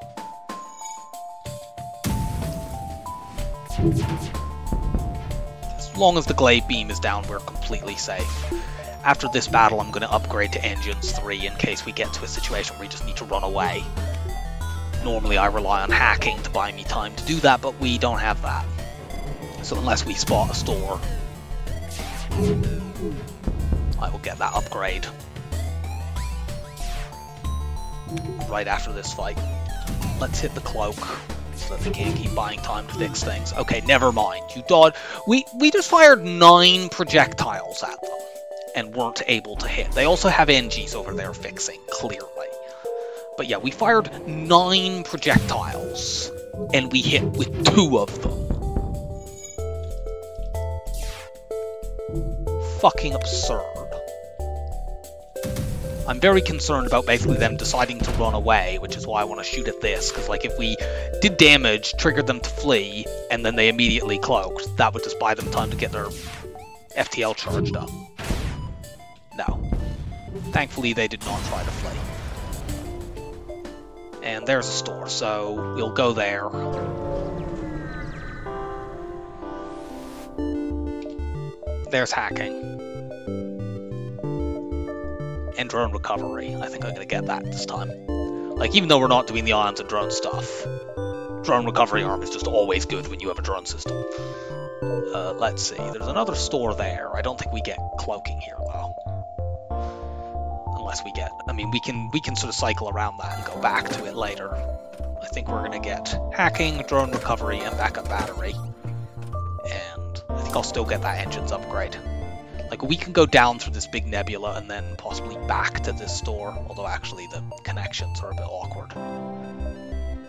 As long as the glaive beam is down, we're completely safe. After this battle, I'm going to upgrade to Engines 3 in case we get to a situation where we just need to run away. Normally I rely on hacking to buy me time to do that, but we don't have that. So unless we spot a store, I will get that upgrade right after this fight. Let's hit the cloak so that they can't keep buying time to fix things. Okay, never mind. You dodged. We just fired 9 projectiles at them and weren't able to hit. They also have Engis over there fixing, clearly. But yeah, we fired 9 projectiles and we hit with 2 of them. Fucking absurd. I'm very concerned about basically them deciding to run away, which is why I want to shoot at this, because like if we did damage, triggered them to flee, and then they immediately cloaked, that would just buy them time to get their FTL charged up. No. Thankfully they did not try to flee. And there's a store, so we'll go there. There's hacking. And drone recovery. I think I'm going to get that this time. Like, even though we're not doing the islands and drone stuff, drone recovery arm is just always good when you have a drone system. Let's see. There's another store there. I don't think we get cloaking here, though. Unless we get... I mean, we can sort of cycle around that and go back to it later. I think we're going to get hacking, drone recovery, and backup battery. And I think I'll still get that engines upgrade. Like, we can go down through this big nebula and then possibly back to this store, although actually the connections are a bit awkward.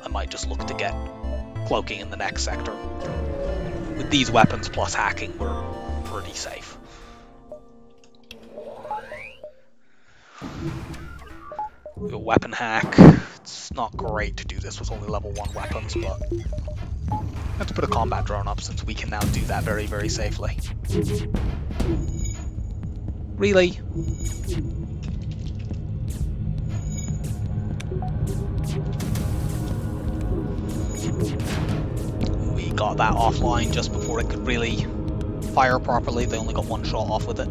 I might just look to get cloaking in the next sector. With these weapons plus hacking, we're pretty safe. We have a weapon hack. It's not great to do this with only level 1 weapons, but I have to put a combat drone up since we can now do that very, very safely. Really? We got that offline just before it could really fire properly. They only got 1 shot off with it.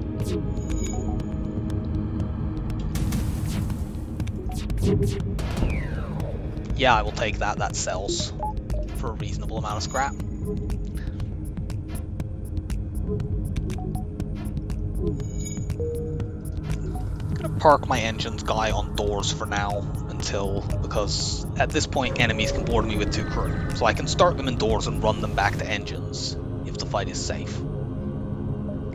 Yeah, I will take that. That sells for a reasonable amount of scrap. Park my engines guy on doors for now because at this point enemies can board me with 2 crew, so I can start them indoors and run them back to engines if the fight is safe.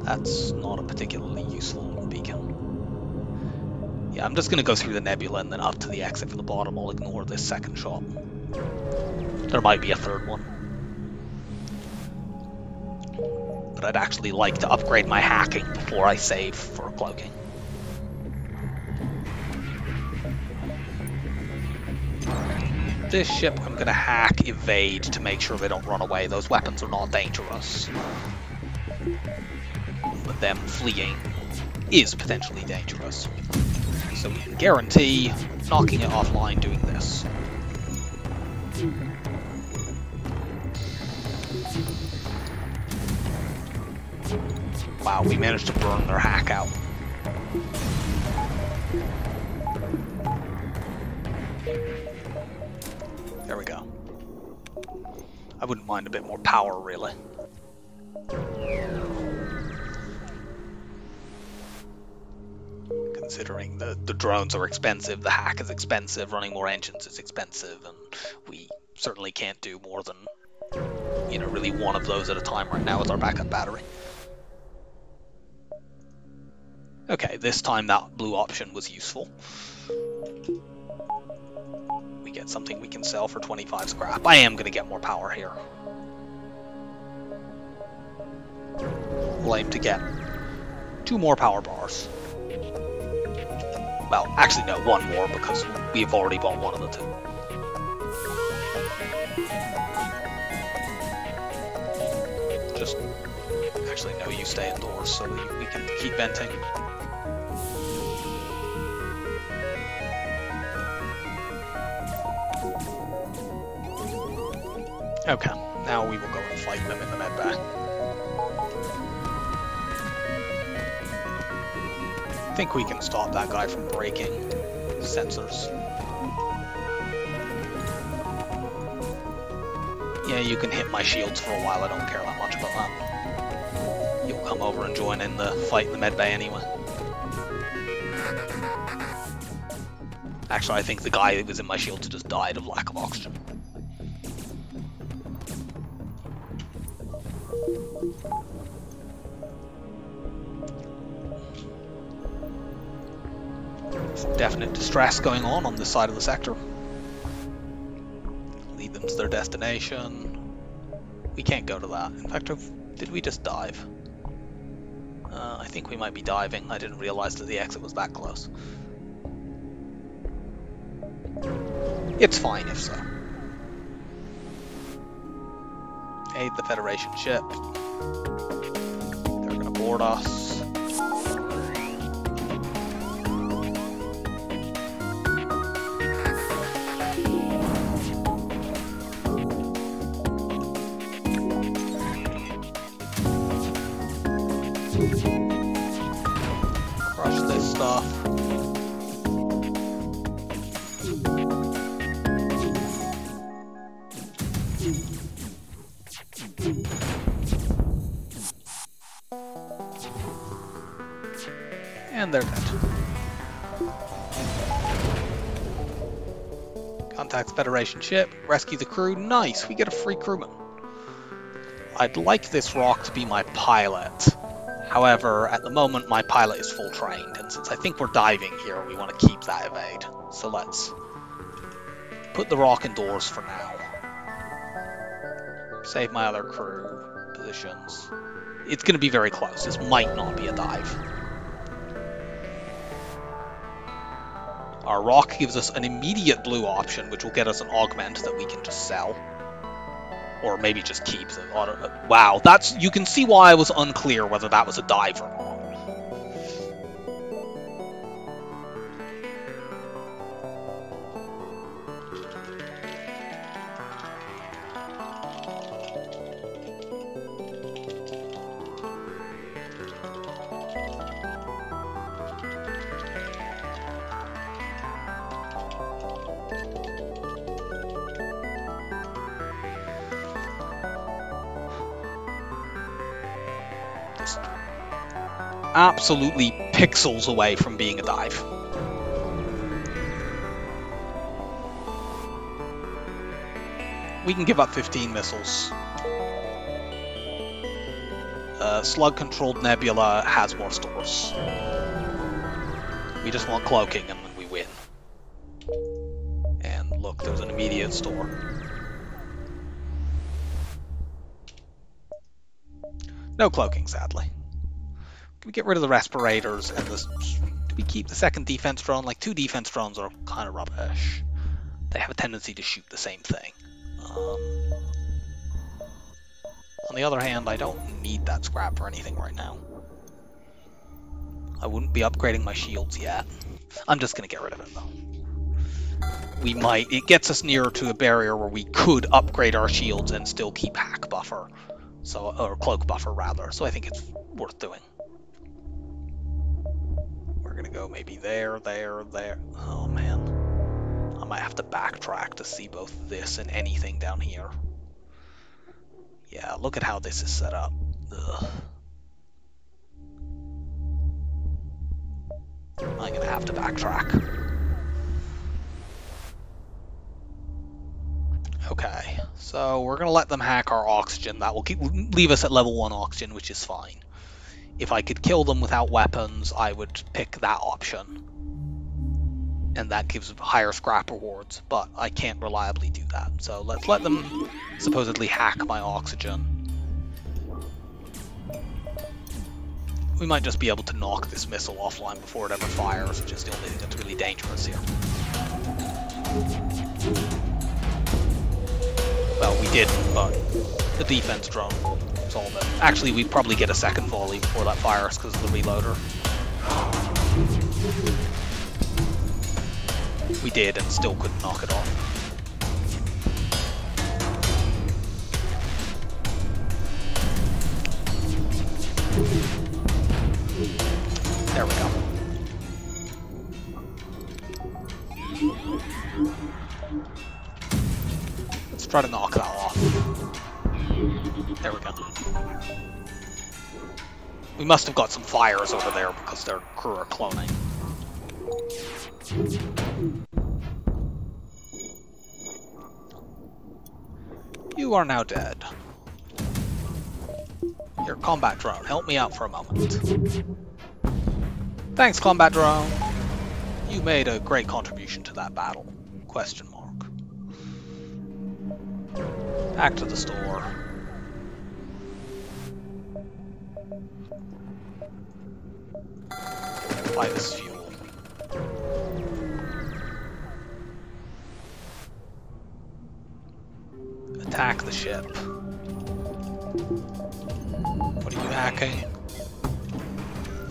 That's not a particularly useful beacon. Yeah, I'm just gonna go through the nebula and then up to the exit for the bottom. I'll ignore this second shot. There might be a 3rd one. But I'd actually like to upgrade my hacking before I save for cloaking. This ship I'm going to hack evade to make sure they don't run away. Those weapons are not dangerous. But them fleeing is potentially dangerous. So we can guarantee knocking it offline doing this. Wow, we managed to burn their hack out. There we go. I wouldn't mind a bit more power, really. Considering the drones are expensive, the hack is expensive, running more engines is expensive, and we certainly can't do more than, you know, really 1 of those at a time right now with our backup battery. Okay, this time that blue option was useful. We get something we can sell for 25 scrap. I am going to get more power here. We'll aim to get 2 more power bars. Well, actually no, 1 more because we've already bought 1 of the 2. Just, actually no, you stay indoors so we can keep venting. Okay, now we will go and fight them in the med bay. I think we can stop that guy from breaking sensors. Yeah, you can hit my shields for a while, I don't care that much about that. You'll come over and join in the fight in the med bay anyway. Actually, I think the guy that was in my shields just died of lack of oxygen. Some definite distress going on this side of the sector. Lead them to their destination. We can't go to that. In fact, did we just dive? I think we might be diving. I didn't realize that the exit was that close. It's fine if so. Aid the Federation ship. They're gonna board us. Crush this stuff. And they're dead. Contact Federation ship, rescue the crew. Nice, we get a free crewman. I'd like this rock to be my pilot. However, at the moment my pilot is full trained, and since I think we're diving here, we want to keep that evade. So let's put the rock indoors for now. Save my other crew positions. It's going to be very close. This might not be a dive. Our rock gives us an immediate blue option, which will get us an augment that we can just sell. Or maybe just keep. Wow, you can see why I was unclear whether that was a dive or not. Absolutely pixels away from being a dive. We can give up 15 missiles. Slug-controlled Nebula has more stores. We just want cloaking and we win. And look, there's an immediate store. No cloaking, sadly. Can we get rid of the respirators and do we keep the second defense drone? Like, 2 defense drones are kind of rubbish. They have a tendency to shoot the same thing. On the other hand, I don't need that scrap for anything right now. I wouldn't be upgrading my shields yet. I'm just going to get rid of it though. It gets us nearer to a barrier where we could upgrade our shields and still keep hack buffer. Or cloak buffer rather. So I think it's worth doing. We're gonna go maybe there. Oh man. I might have to backtrack to see both this and anything down here. Yeah, look at how this is set up. Ugh. I'm gonna have to backtrack. Okay, so we're gonna let them hack our oxygen. That will leave us at level 1 oxygen, which is fine. If I could kill them without weapons, I would pick that option. And that gives higher scrap rewards, but I can't reliably do that. So let's let them supposedly hack my oxygen. We might just be able to knock this missile offline before it ever fires, which is the only thing that's really dangerous here. Well, we didn't, but the defense drone will solve it. Actually, we'd probably get a second volley before that fires because of the reloader. We did, and still couldn't knock it off. There we go. Let's try to knock that off. There we go. We must have got some fires over there because their crew are cloning. You are now dead. Here, combat drone, help me out for a moment. Thanks, combat drone. You made a great contribution to that battle. Question mark. Back to the store. Buy this fuel. Attack the ship. What are you hacking?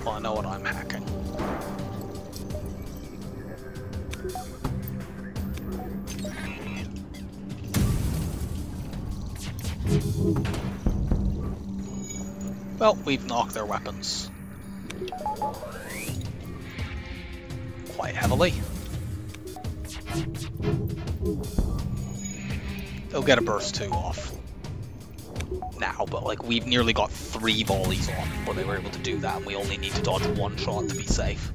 Well, I know what I'm hacking. Well, we've knocked their weapons quite heavily. They'll get a burst 2 off now, but like we've nearly got 3 volleys on before they were able to do that, and we only need to dodge 1 shot to be safe.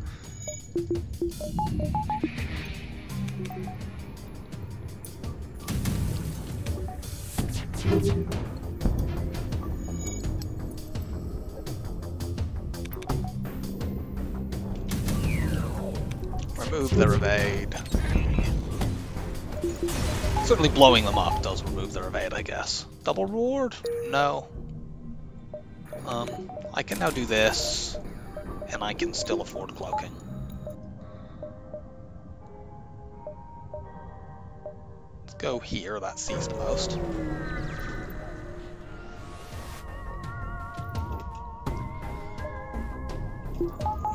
Remove their evade. Certainly blowing them up does remove their evade, I guess. Double reward? No. I can now do this, and I can still afford cloaking. Let's go here, that sees the most.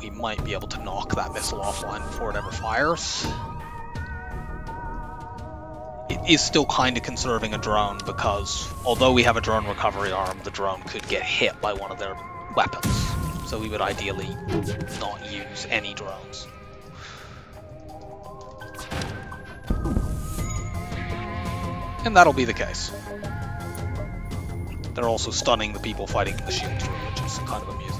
We might be able to knock that missile offline before it ever fires. It is still kind of conserving a drone because although we have a drone recovery arm, the drone could get hit by one of their weapons. So we would ideally not use any drones. And that'll be the case. They're also stunning the people fighting in the shield through, which is kind of amusing.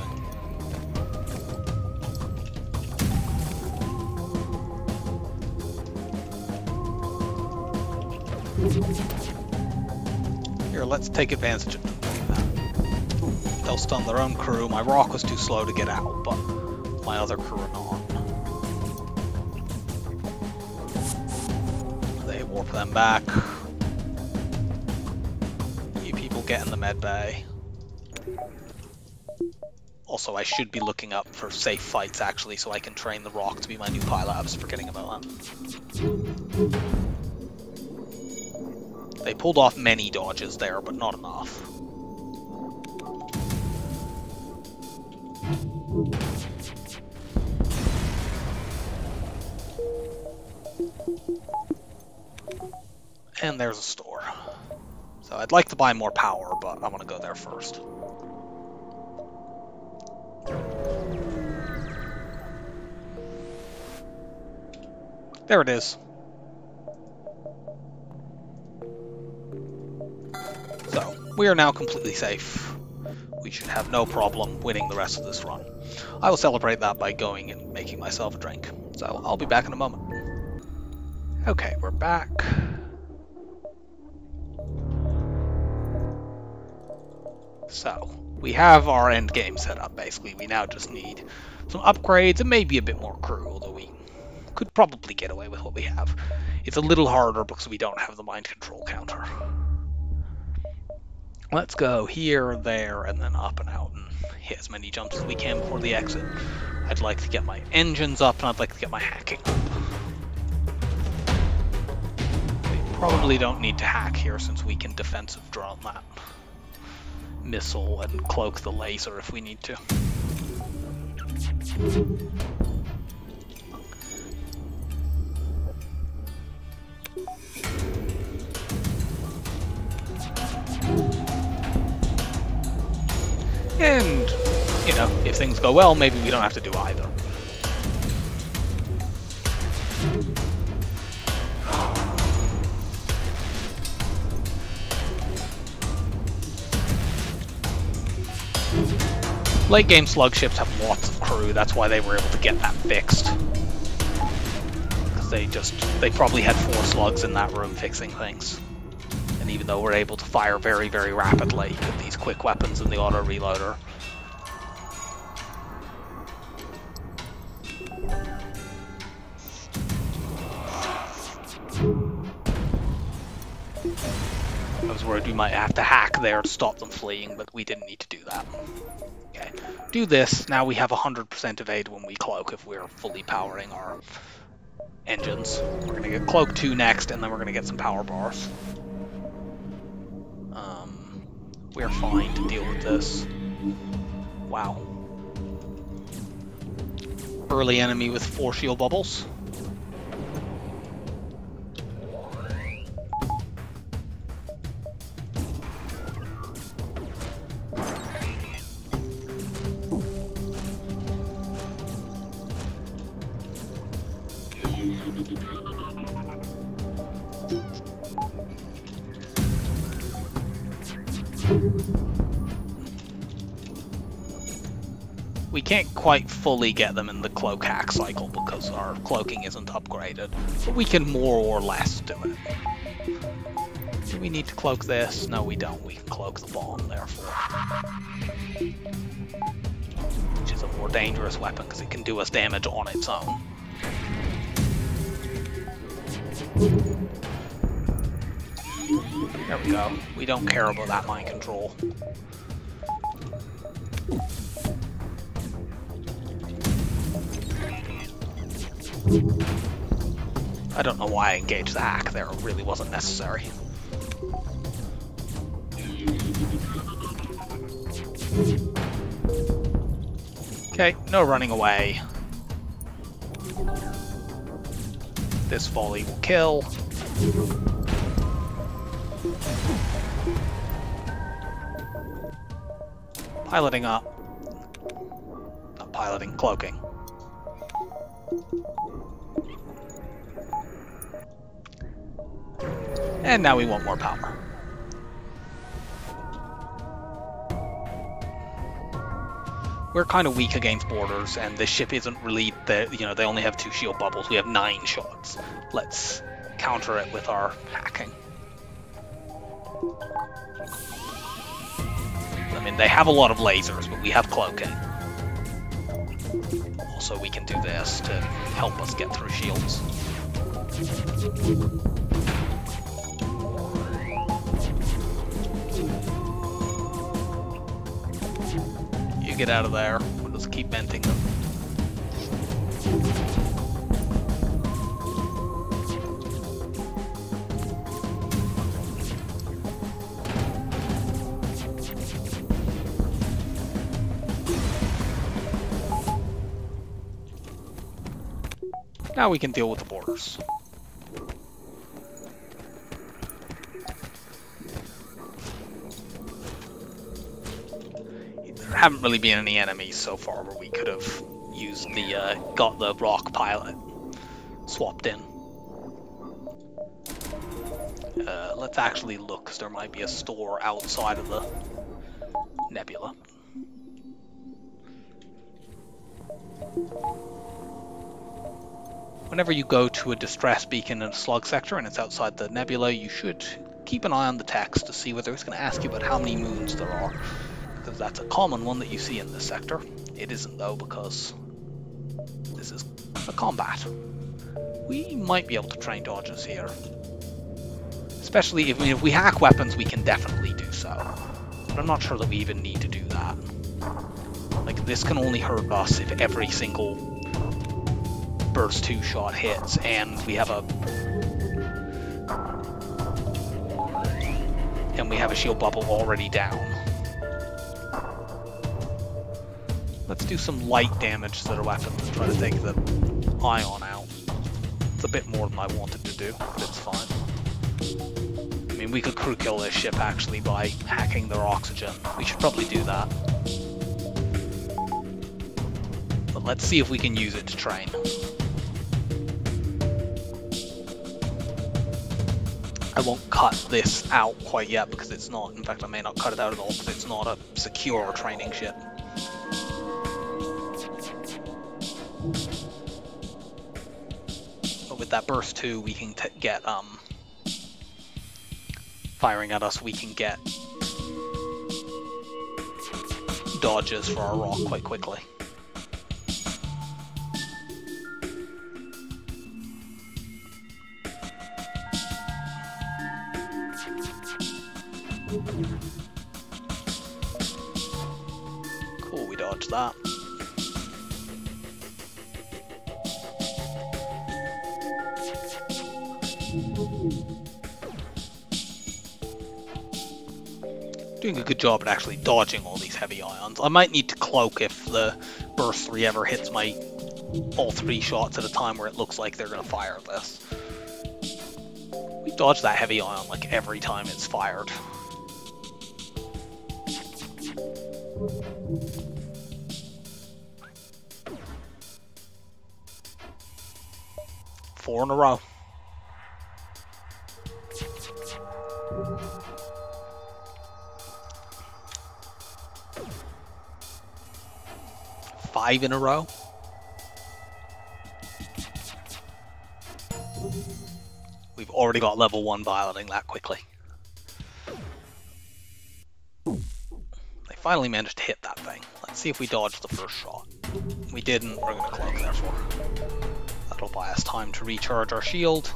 Here, let's take advantage of them. They'll stun their own crew. My rock was too slow to get out, but my other crew are not. They warp them back. You people get in the med bay. Also, I should be looking up for safe fights, actually, so I can train the rock to be my new pilot. I was forgetting about that. They pulled off many dodges there, but not enough. And there's a store. So I'd like to buy more power, but I want to go there first. There it is. So, we are now completely safe. We should have no problem winning the rest of this run. I will celebrate that by going and making myself a drink. So, I'll be back in a moment. Okay, we're back. So, We have our end game set up, basically. We now just need some upgrades and maybe a bit more crew, although we could probably get away with what we have. It's a little harder because we don't have the mind control counter. Let's go here, there, and then up and out and hit as many jumps as we can before the exit. I'd like to get my engines up, and I'd like to get my hacking up. We probably don't need to hack here since we can defensive drone that missile and cloak the laser if we need to. And, you know, if things go well, maybe we don't have to do either. Late game slug ships have lots of crew, that's why they were able to get that fixed. Because they probably had 4 slugs in that room fixing things. And even though we're able to fire very, very rapidly with these quick weapons and the auto reloader. I was worried we might have to hack there to stop them fleeing, but we didn't need to do that. Okay, do this. Now we have 100% evade when we cloak if we're fully powering our engines. We're going to get cloak 2 next, and then we're going to get some power bars. We're fine to deal with this. Wow. Early enemy with 4 shield bubbles. We can't quite fully get them in the cloak hack cycle because our cloaking isn't upgraded, but we can more or less do it. Do we need to cloak this? No, we don't. We can cloak the bomb, therefore. Which is a more dangerous weapon because it can do us damage on its own. There we go. We don't care about that mind control. I don't know why I engaged the hack there, it really wasn't necessary. Okay, no running away. This volley will kill. Piloting up. Not piloting, cloaking. And now we want more power. We're kind of weak against borders, and this ship isn't really they only have 2 shield bubbles. We have 9 shots. Let's counter it with our hacking. I mean, they have a lot of lasers, but we have cloaking. Also, we can do this to help us get through shields. You get out of there. We'll just keep venting them. Now we can deal with the borders. There haven't really been any enemies so far where we could have used got the rock pilot swapped in. Let's actually look, because there might be a store outside of the nebula. Whenever you go to a distress beacon in a slug sector and it's outside the nebula, you should keep an eye on the text to see whether it's going to ask you about how many moons there are. because that's a common one that you see in this sector. It isn't though, because this is a combat. We might be able to train dodges here. Especially if we hack weapons, we can definitely do so. But I'm not sure that we even need to do that. Like, this can only hurt us if every single burst 2 shot hits, and we have a shield bubble already down. Let's do some light damage to their weapons and try to take the ion out. It's a bit more than I wanted to do, but it's fine. I mean, we could crew kill this ship actually by hacking their oxygen. We should probably do that. But let's see if we can use it to train. I won't cut this out quite yet because it's not, in fact I may not cut it out at all because it's not a secure training ship. But with that burst 2 we can get, firing at us, we can get dodges for our rock quite quickly. Cool, we dodged that. Doing a good job at actually dodging all these heavy ions. I might need to cloak if the burst 3 ever hits my all 3 shots at a time where it looks like they're going to fire this. We dodge that heavy ion like every time it's fired. Four in a row. Five in a row. We've already got level 1 piloting that quickly. They finally managed to hit that thing. Let's see if we dodged the first shot. We didn't, we're going to cloak therefore. That'll buy us time to recharge our shield.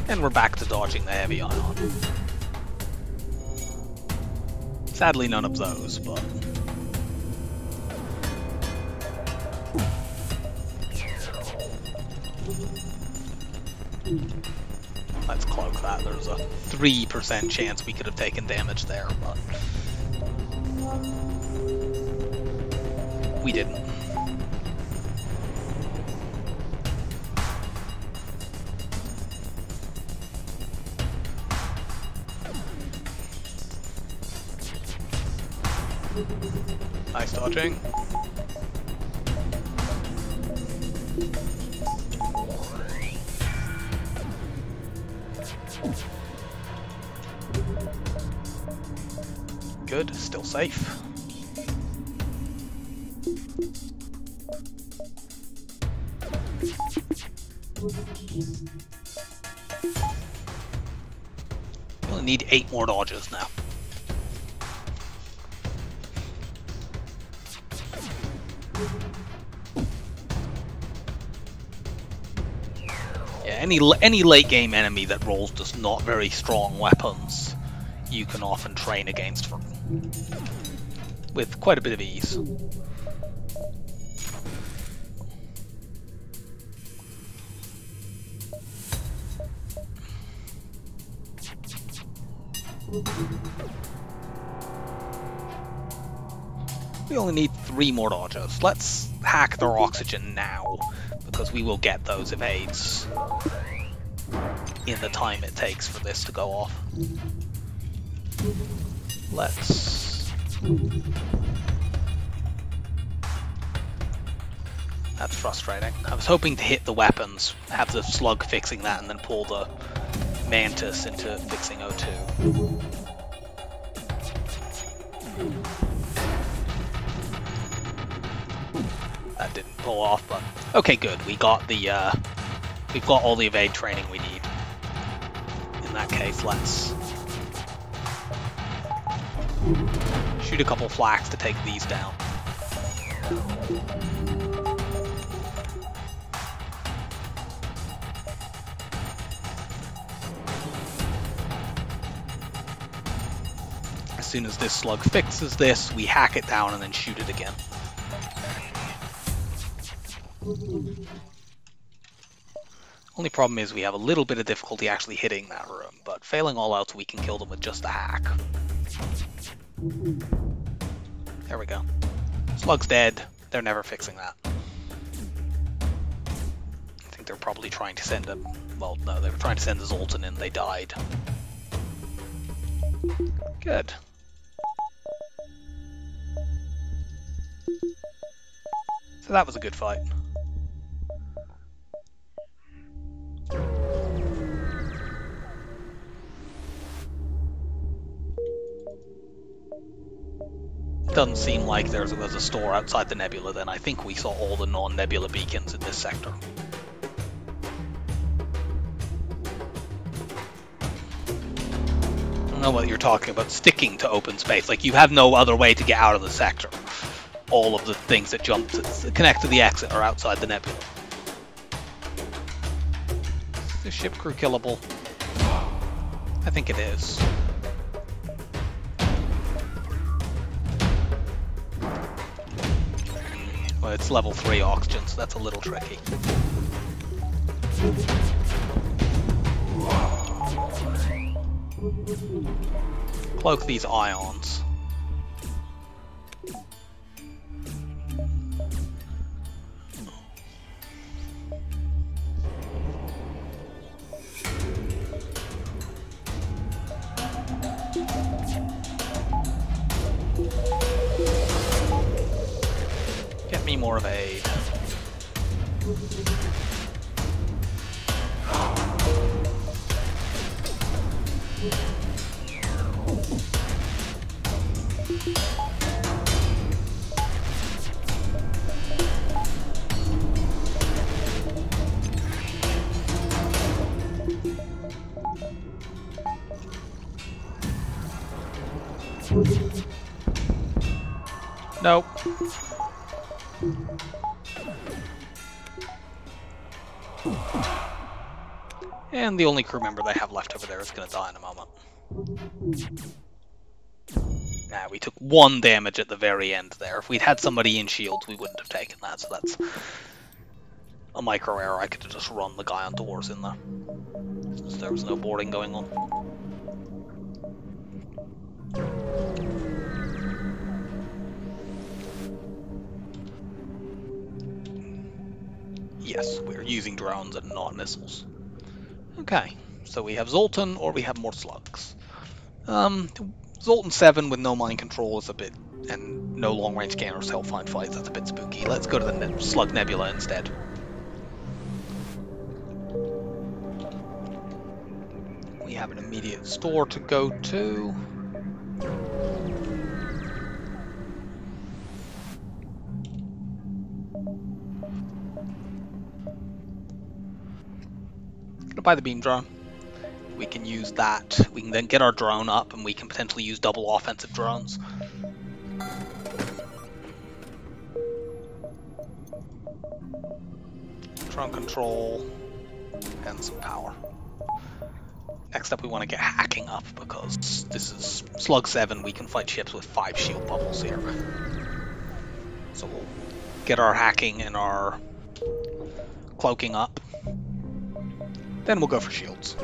And we're back to dodging the heavy ion. Sadly, none of those, but... let's cloak that. There's a 3% chance we could have taken damage there, but... we didn't. Nice dodging. Good, still safe. We only need 8 more dodges now. Yeah, any late game enemy that rolls just not very strong weapons, you can often train against for with quite a bit of ease. We only need 3 more dodges. Let's hack their oxygen now, because we will get those evades in the time it takes for this to go off. Let's... that's frustrating. I was hoping to hit the weapons, have the slug fixing that, and then pull the mantis into fixing O2. that didn't pull off, but okay, good. We got the we've got all the evade training we need. In that case, let's shoot a couple flaks to take these down. As soon as this slug fixes this, we hack it down and then shoot it again. Only problem is we have a little bit of difficulty actually hitting that room, but failing all else, we can kill them with just a hack. There we go. Slug's dead. They're never fixing that. I think they're probably trying to send a... Well, no, they were trying to send a Zoltan in. They died. Good. So that was a good fight. Doesn't seem like there was a store outside the nebula then. I think we saw all the non-nebula beacons in this sector. I don't know what you're talking about, sticking to open space. Like, you have no other way to get out of the sector. All of the things that connect to the exit are outside the nebula. Is this ship crew killable? I think it is. Well, it's level 3 oxygen, so that's a little tricky. Cloak these ions. Get me more evade. Nope. And the only crew member they have left over there is going to die in a moment. Nah, we took 1 damage at the very end there. If we'd had somebody in shields, we wouldn't have taken that, so that's a micro error. I could have just run the guy on doors in there, since there was no boarding going on. Yes, we're using drones and not missiles. Okay, so we have Zoltan or we have more slugs. Zoltan 7 with no mind control is a bit, and no long range scanners to help find fights, that's a bit spooky. Let's go to the Slug Nebula instead. We have an immediate store to go to. Gonna buy the beam drone. We can use that. We can then get our drone up and we can potentially use double offensive drones. Drone control and some power. Next up we want to get hacking up because this is Slug 7. We can fight ships with 5 shield bubbles here. So we'll get our hacking and our cloaking up. Then we'll go for shields.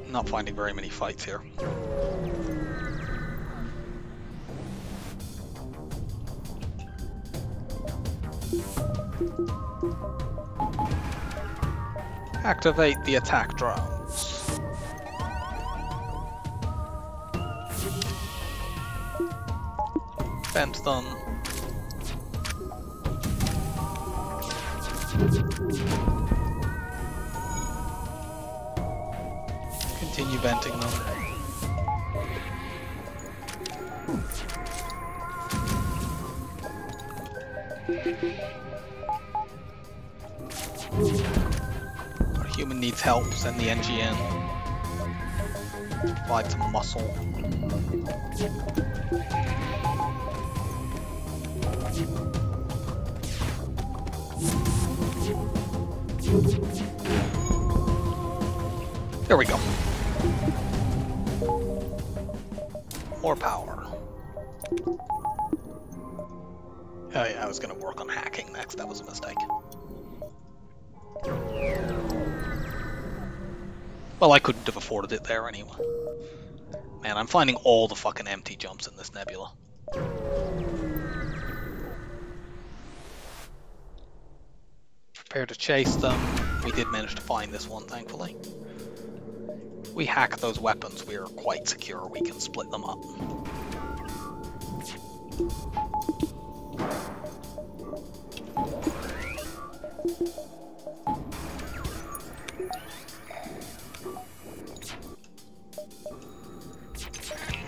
Not finding very many fights here. Activate the attack drones. Vent them. Continue venting them. Our human needs help, send the Engi in. Provide some muscle. There we go. More power. Oh yeah, I was gonna work on hacking next, that was a mistake. Well, I couldn't have afforded it there anyway. Man, I'm finding all the fucking empty jumps in this nebula. Prepare to chase them. We did manage to find this one, thankfully. If we hack those weapons, we are quite secure. We can split them up.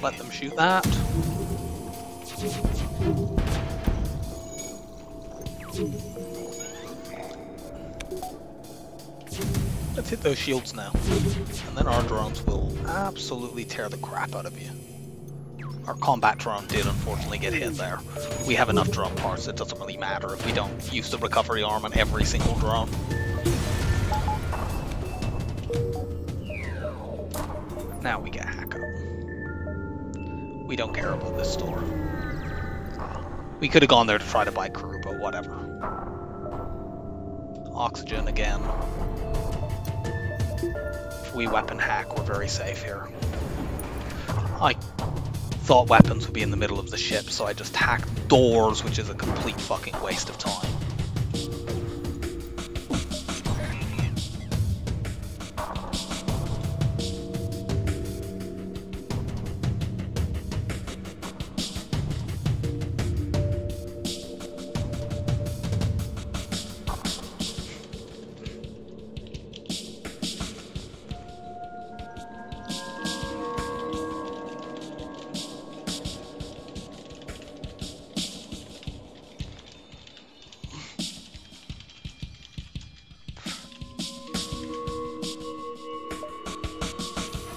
Let them shoot that. Let's hit those shields now. And then our drones will absolutely tear the crap out of you. Our combat drone did unfortunately get hit there. We have enough drone parts, it doesn't really matter if we don't use the recovery arm on every single drone. Now we get hack up. We don't care about this store. We could have gone there to try to buy crew, but whatever. Oxygen again. If we weapon hack, we're very safe here. I thought weapons would be in the middle of the ship, so I just hacked doors, which is a complete fucking waste of time.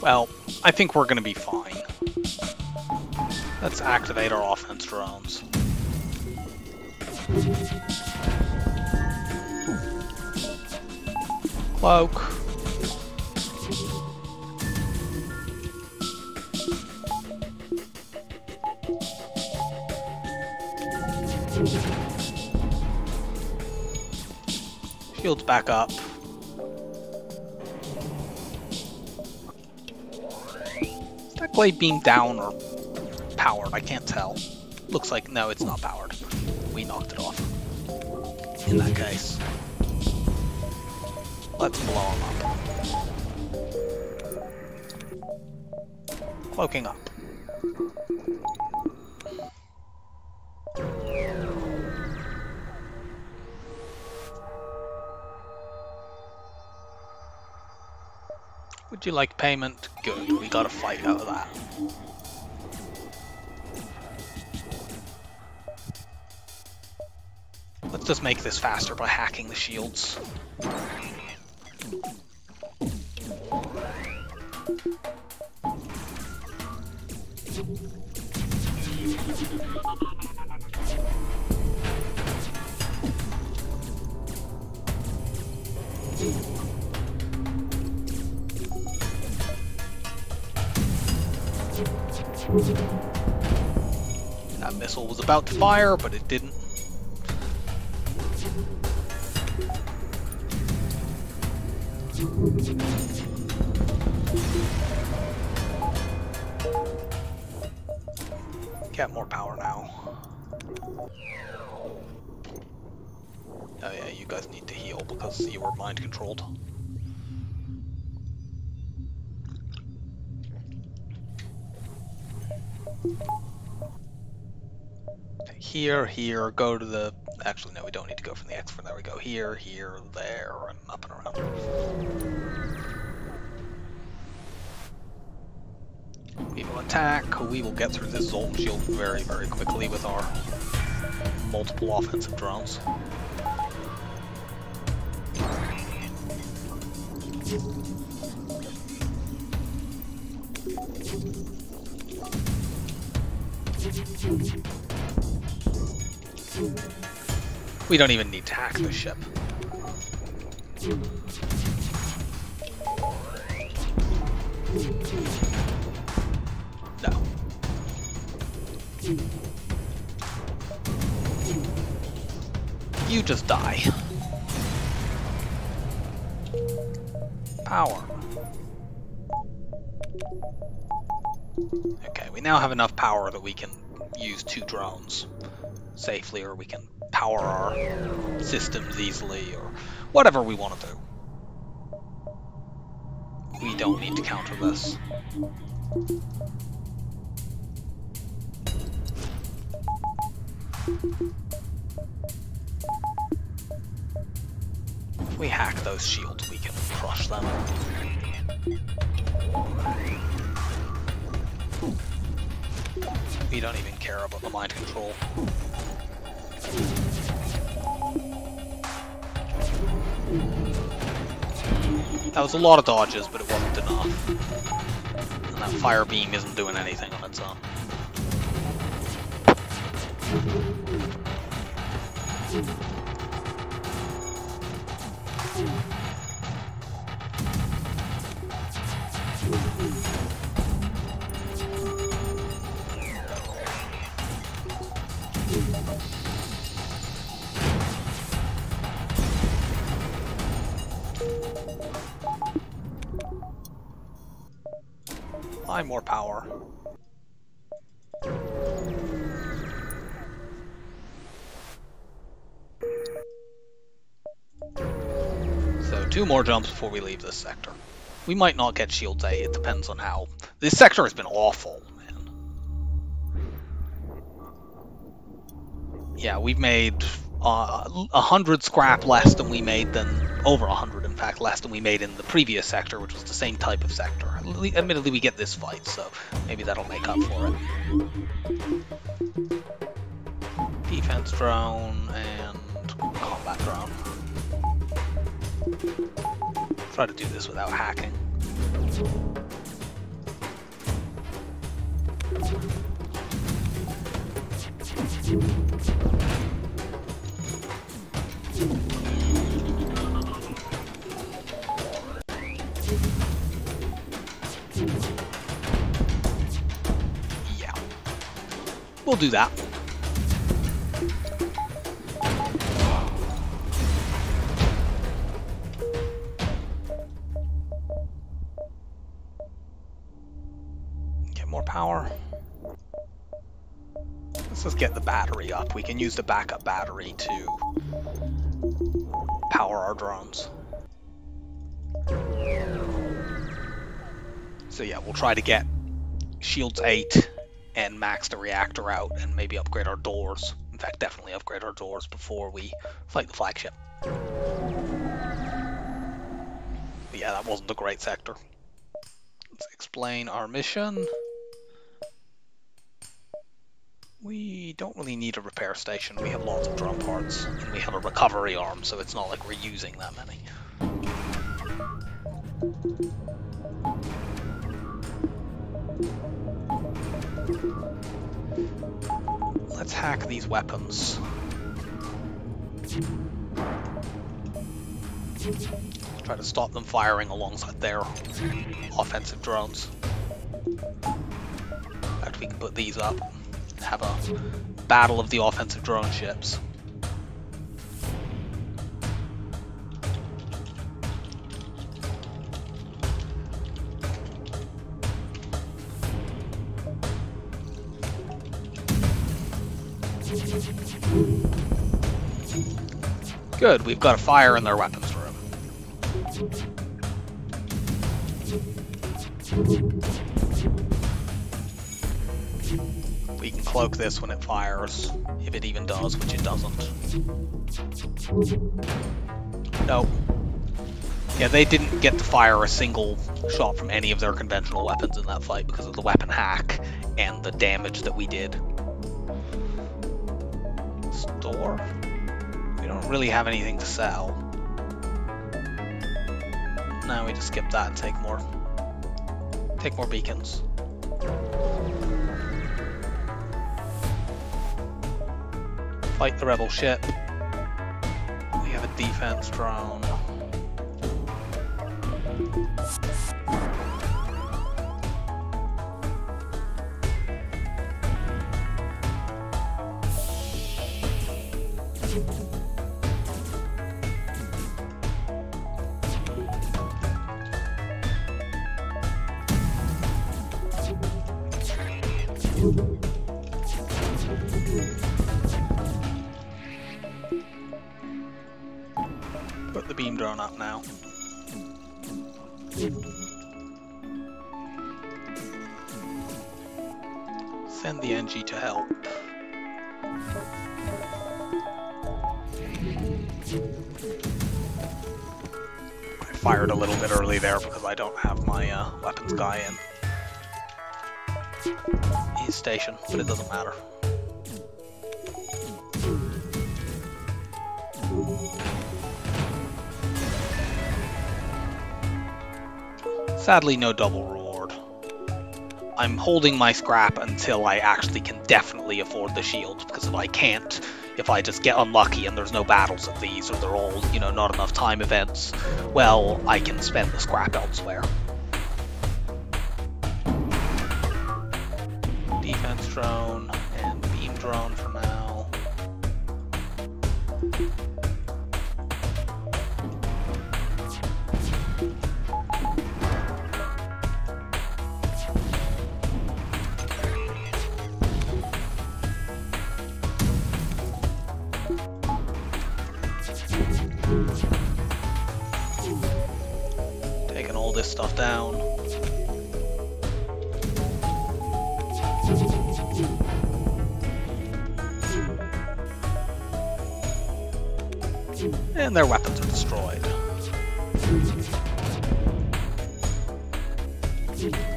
Well, I think we're going to be fine. Let's activate our offense drones. Cloak. Shields back up. Blade beam down or powered, I can't tell. Looks like, no, it's not powered. We knocked it off. In that case. Let's blow him up. Cloaking up. Would you like payment? Good, we got a fight out of that. Let's just make this faster by hacking the shields. That missile was about to fire, but it didn't. Get more power now. Oh yeah, you guys need to heal because you were mind controlled. Here, go to the... Actually, no, we don't need to go from the X for there we go. Here, there, and up and around. We will attack. We will get through this Zoltan shield very, very quickly with our multiple offensive drones. We don't even need to hack the ship. No. You just die. Power. Okay, we now have enough power that we can use 2 drones safely, or we can power our systems easily, or whatever we want to do. We don't need to counter this. If we hack those shields, we can crush them. We don't even care about the mind control. That was a lot of dodges, but it wasn't enough. And that fire beam isn't doing anything on its own. More power. So 2 more jumps before we leave this sector. We might not get Shields A, it depends on how. This sector has been awful, man. Yeah, we've made 100 scrap less than we made over 100 in fact, less than we made in the previous sector, which was the same type of sector. Admittedly, we get this fight, so maybe that'll make up for it. Defense drone and combat drone. Try to do this without hacking. Yeah. We'll do that. Get more power. Let's just get the battery up. We can use the backup battery to power our drones. So yeah, we'll try to get Shields 8 and max the reactor out and maybe upgrade our doors. In fact, definitely upgrade our doors before we fight the flagship. But yeah, that wasn't a great sector. Let's explain our mission. We don't really need a repair station. We have lots of drone parts, and we have a recovery arm, so it's not like we're using that many. Let's hack these weapons. Try to stop them firing alongside their offensive drones. In fact, we can put these up. Have a battle of the offensive drone ships. Good, we've got a fire in their weapons room. We can cloak this when it fires, if it even does, which it doesn't. Nope. Yeah, they didn't get to fire a single shot from any of their conventional weapons in that fight because of the weapon hack and the damage that we did. Store? We don't really have anything to sell. Now we just skip that and take more beacons. Fight the rebel ship. We have a defense drone. Put the beam drone up now. Send the Engi to help. I fired a little bit early there because I don't have my weapons guy in his station, but it doesn't matter. Sadly, no double reward. I'm holding my scrap until I actually can definitely afford the shields, because if I can't, if I just get unlucky and there's no battles of these, or they're all, you know, not enough time events, well, I can spend the scrap elsewhere. Defense drone and beam drone for now. Taking all this stuff down. And their weapons are destroyed.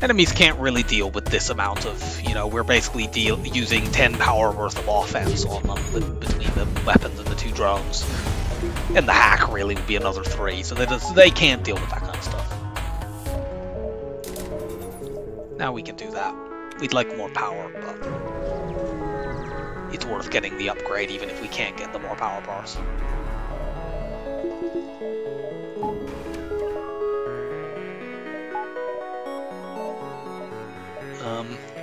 Enemies can't really deal with this amount of, you know, we're basically using 10 power worth of offense on them between the weapons and the two drones. And the hack really would be another 3, so they can't deal with that kind of stuff. Now we can do that. We'd like more power, but it's worth getting the upgrade even if we can't get the more power bars.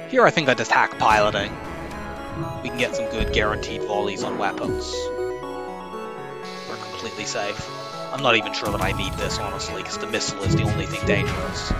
Here I think I just hack piloting. We can get some good guaranteed volleys on weapons. We're completely safe. I'm not even sure that I need this, honestly, because the missile is the only thing dangerous.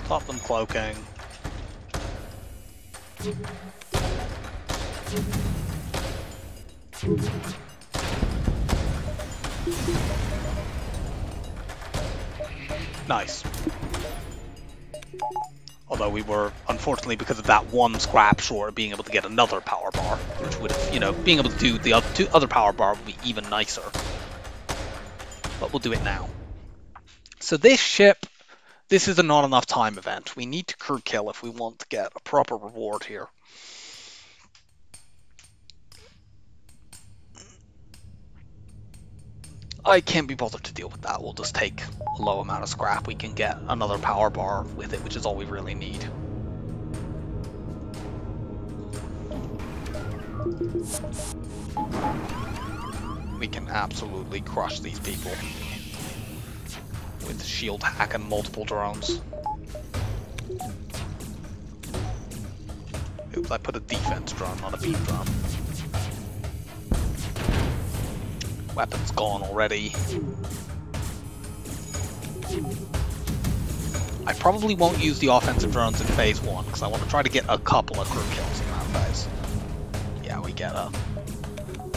Stop them cloaking. Nice. Although we were, unfortunately, because of that one scrap short of being able to get another power bar, which would have, you know, being able to do the other power bar would be even nicer. But we'll do it now. So this ship, this is a not enough time event. We need to crew kill if we want to get a proper reward here. I can't be bothered to deal with that. We'll just take a low amount of scrap. We can get another power bar with it, which is all we really need. We can absolutely crush these people with shield hack and multiple drones. Oops, I put a defense drone, not a beam drone. Weapons gone already. I probably won't use the offensive drones in phase 1 because I want to try to get a couple of crew kills in that phase. Yeah, we get a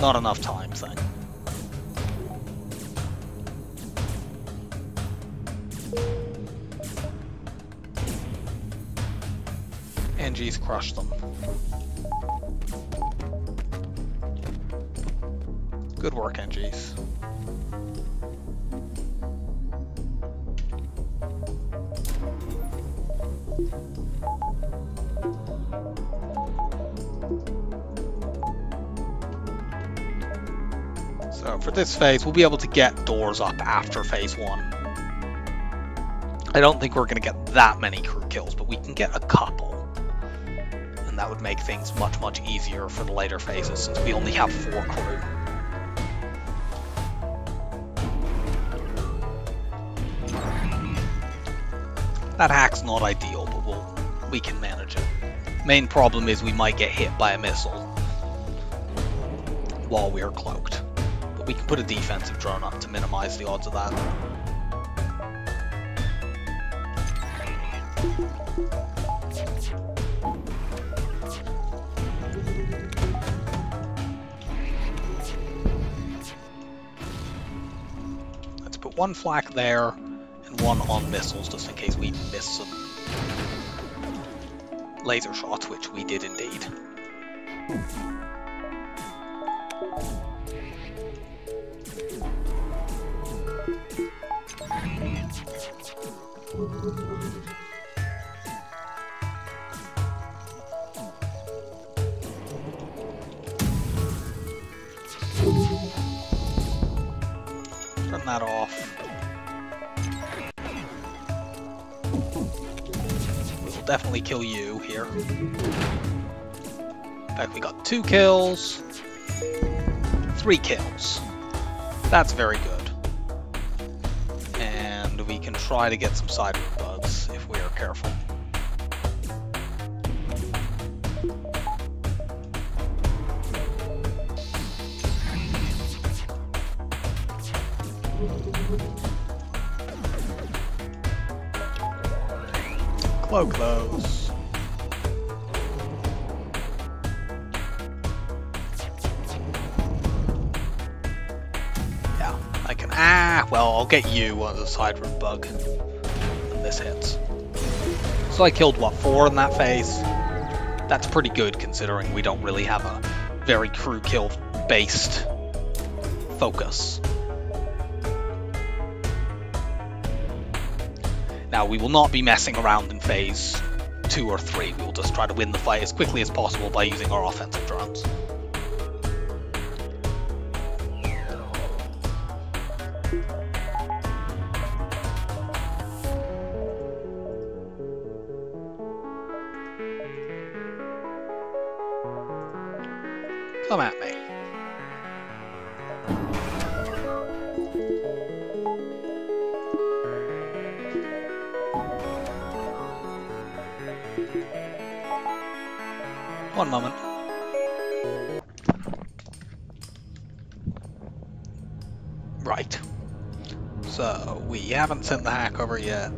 not enough time thing. Engi's crushed them. Good work, Engi's. So for this phase, we'll be able to get doors up after phase 1. I don't think we're going to get that many crew kills, but we can get a couple. And that would make things much, much easier for the later phases, since we only have 4 crew. That hack's not ideal, but we can manage it. Main problem is we might get hit by a missile while we're cloaked. But we can put a defensive drone up to minimize the odds of that. Let's put 1 flak there and 1 on missiles just in case we miss some laser shots, which we did indeed. Turn that off. We'll definitely kill you here. In fact, we got 2 kills, 3 kills. That's very good. And we can try to get some side room bugs if we are careful. Cloak those. Yeah, I can. Well, I'll get you on the side room bug when this hits. So I killed, what, 4 in that phase? That's pretty good considering we don't really have a very crew kill based focus. Now, we will not be messing around in phase 2 or 3. We will just try to win the fight as quickly as possible by using our offensive drones. Come at me. One moment. Right. So, we haven't sent the hack over yet.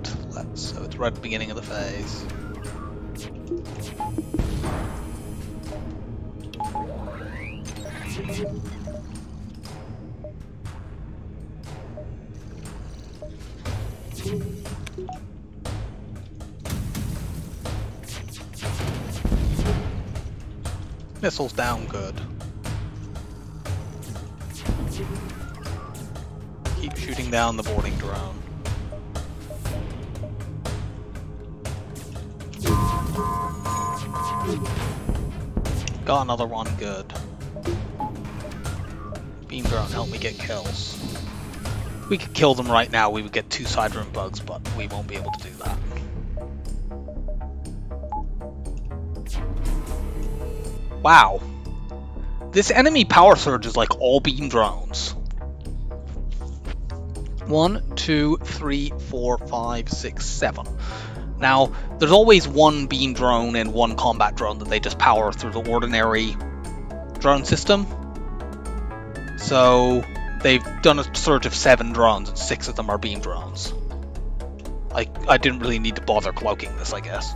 So it's right at the beginning of the phase. Missiles down, good. Keep shooting down the boarding drone. Got another one, good. Beam drone, help me get kills. We could kill them right now, we would get 2 side room bugs, but we won't be able to do that. Wow. This enemy power surge is like all beam drones. 1, 2, 3, 4, 5, 6, 7. Now, there's always 1 beam drone and 1 combat drone that they just power through the ordinary drone system. So, they've done a surge of 7 drones and 6 of them are beam drones. I didn't really need to bother cloaking this, I guess.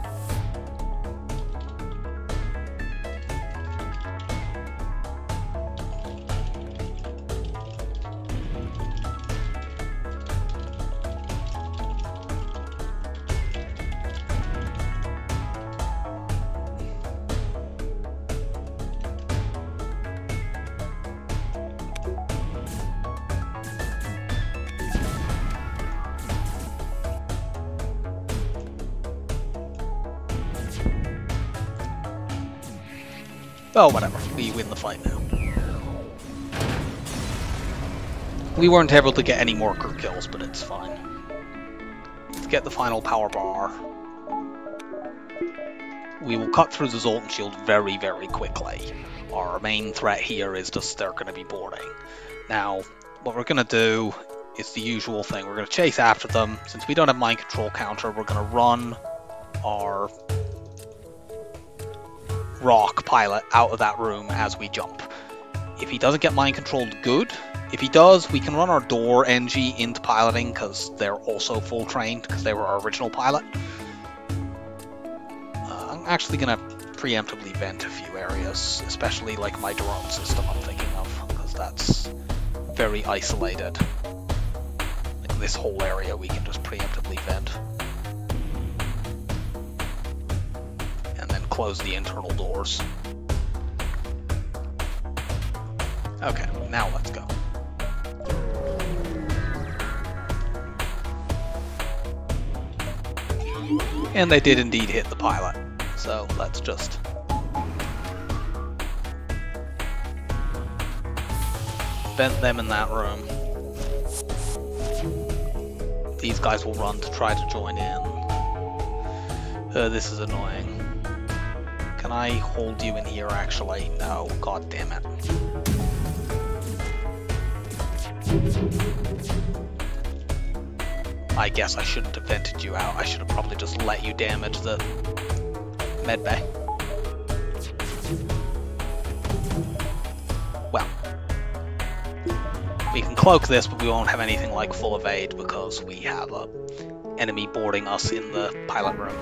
Oh, whatever. We win the fight now. We weren't able to get any more crew kills, but it's fine. Let's get the final power bar. We will cut through the Zoltan shield very, very quickly. Our main threat here is just they're going to be boarding. Now, what we're going to do is the usual thing. We're going to chase after them. Since we don't have mind control counter, we're going to run our rock pilot out of that room as we jump. If he doesn't get mind controlled, good. If he does, we can run our door Engi into piloting because they're also full trained because they were our original pilot. I'm actually going to preemptively vent a few areas, especially like my drone system I'm thinking of, because that's very isolated. Like this whole area we can just preemptively vent. And then close the internal doors. Okay, now let's go. And they did indeed hit the pilot. So let's just vent them in that room. These guys will run to try to join in. This is annoying. Can I hold you in here actually? No, god damn it. I guess I shouldn't have vented you out. I should have probably just let you damage the medbay. Well, we can cloak this, but we won't have anything like full evade because we have a enemy boarding us in the pilot room.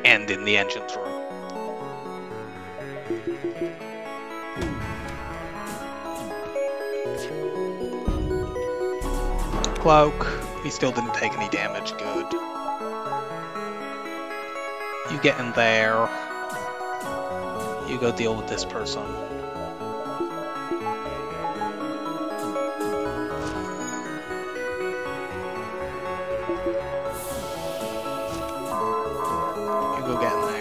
And in the engines room. Cloak. He still didn't take any damage. Good. You get in there. You go deal with this person. You go get in there.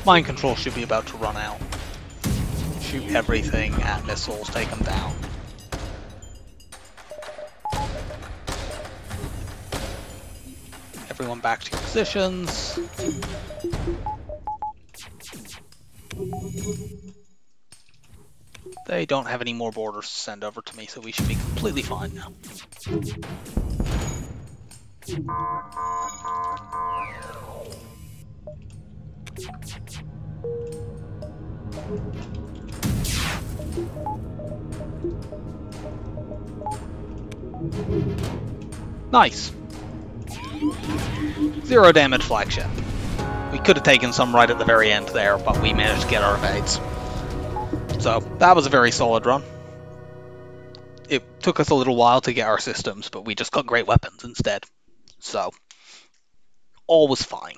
Mind control should be about to run out. Shoot everything at missiles, take them down. Everyone back to your positions. They don't have any more borders to send over to me, so we should be completely fine now. Nice. 0 damage flagship. We could have taken some right at the very end there, but we managed to get our evades. So that was a very solid run. It took us a little while to get our systems, but we just got great weapons instead. So all was fine.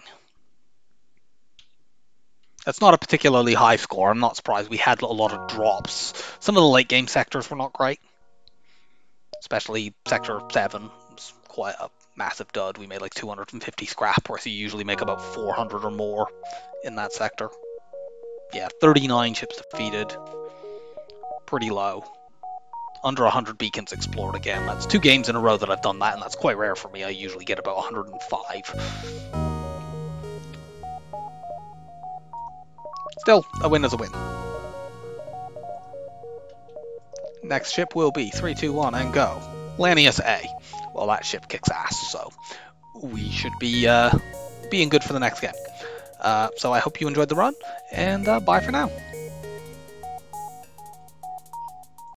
That's not a particularly high score. I'm not surprised. We had a lot of drops. Some of the late game sectors were not great. Especially Sector 7 was quite a massive dud. We made like 250 scrap, whereas you usually make about 400 or more in that sector. Yeah, 39 ships defeated. Pretty low. Under 100 beacons explored again. That's 2 games in a row that I've done that, and that's quite rare for me. I usually get about 105. Still, a win is a win. Next ship will be 3, 2, 1, and go. Lanius A. Well, that ship kicks ass, so we should be being good for the next game. So I hope you enjoyed the run, and bye for now.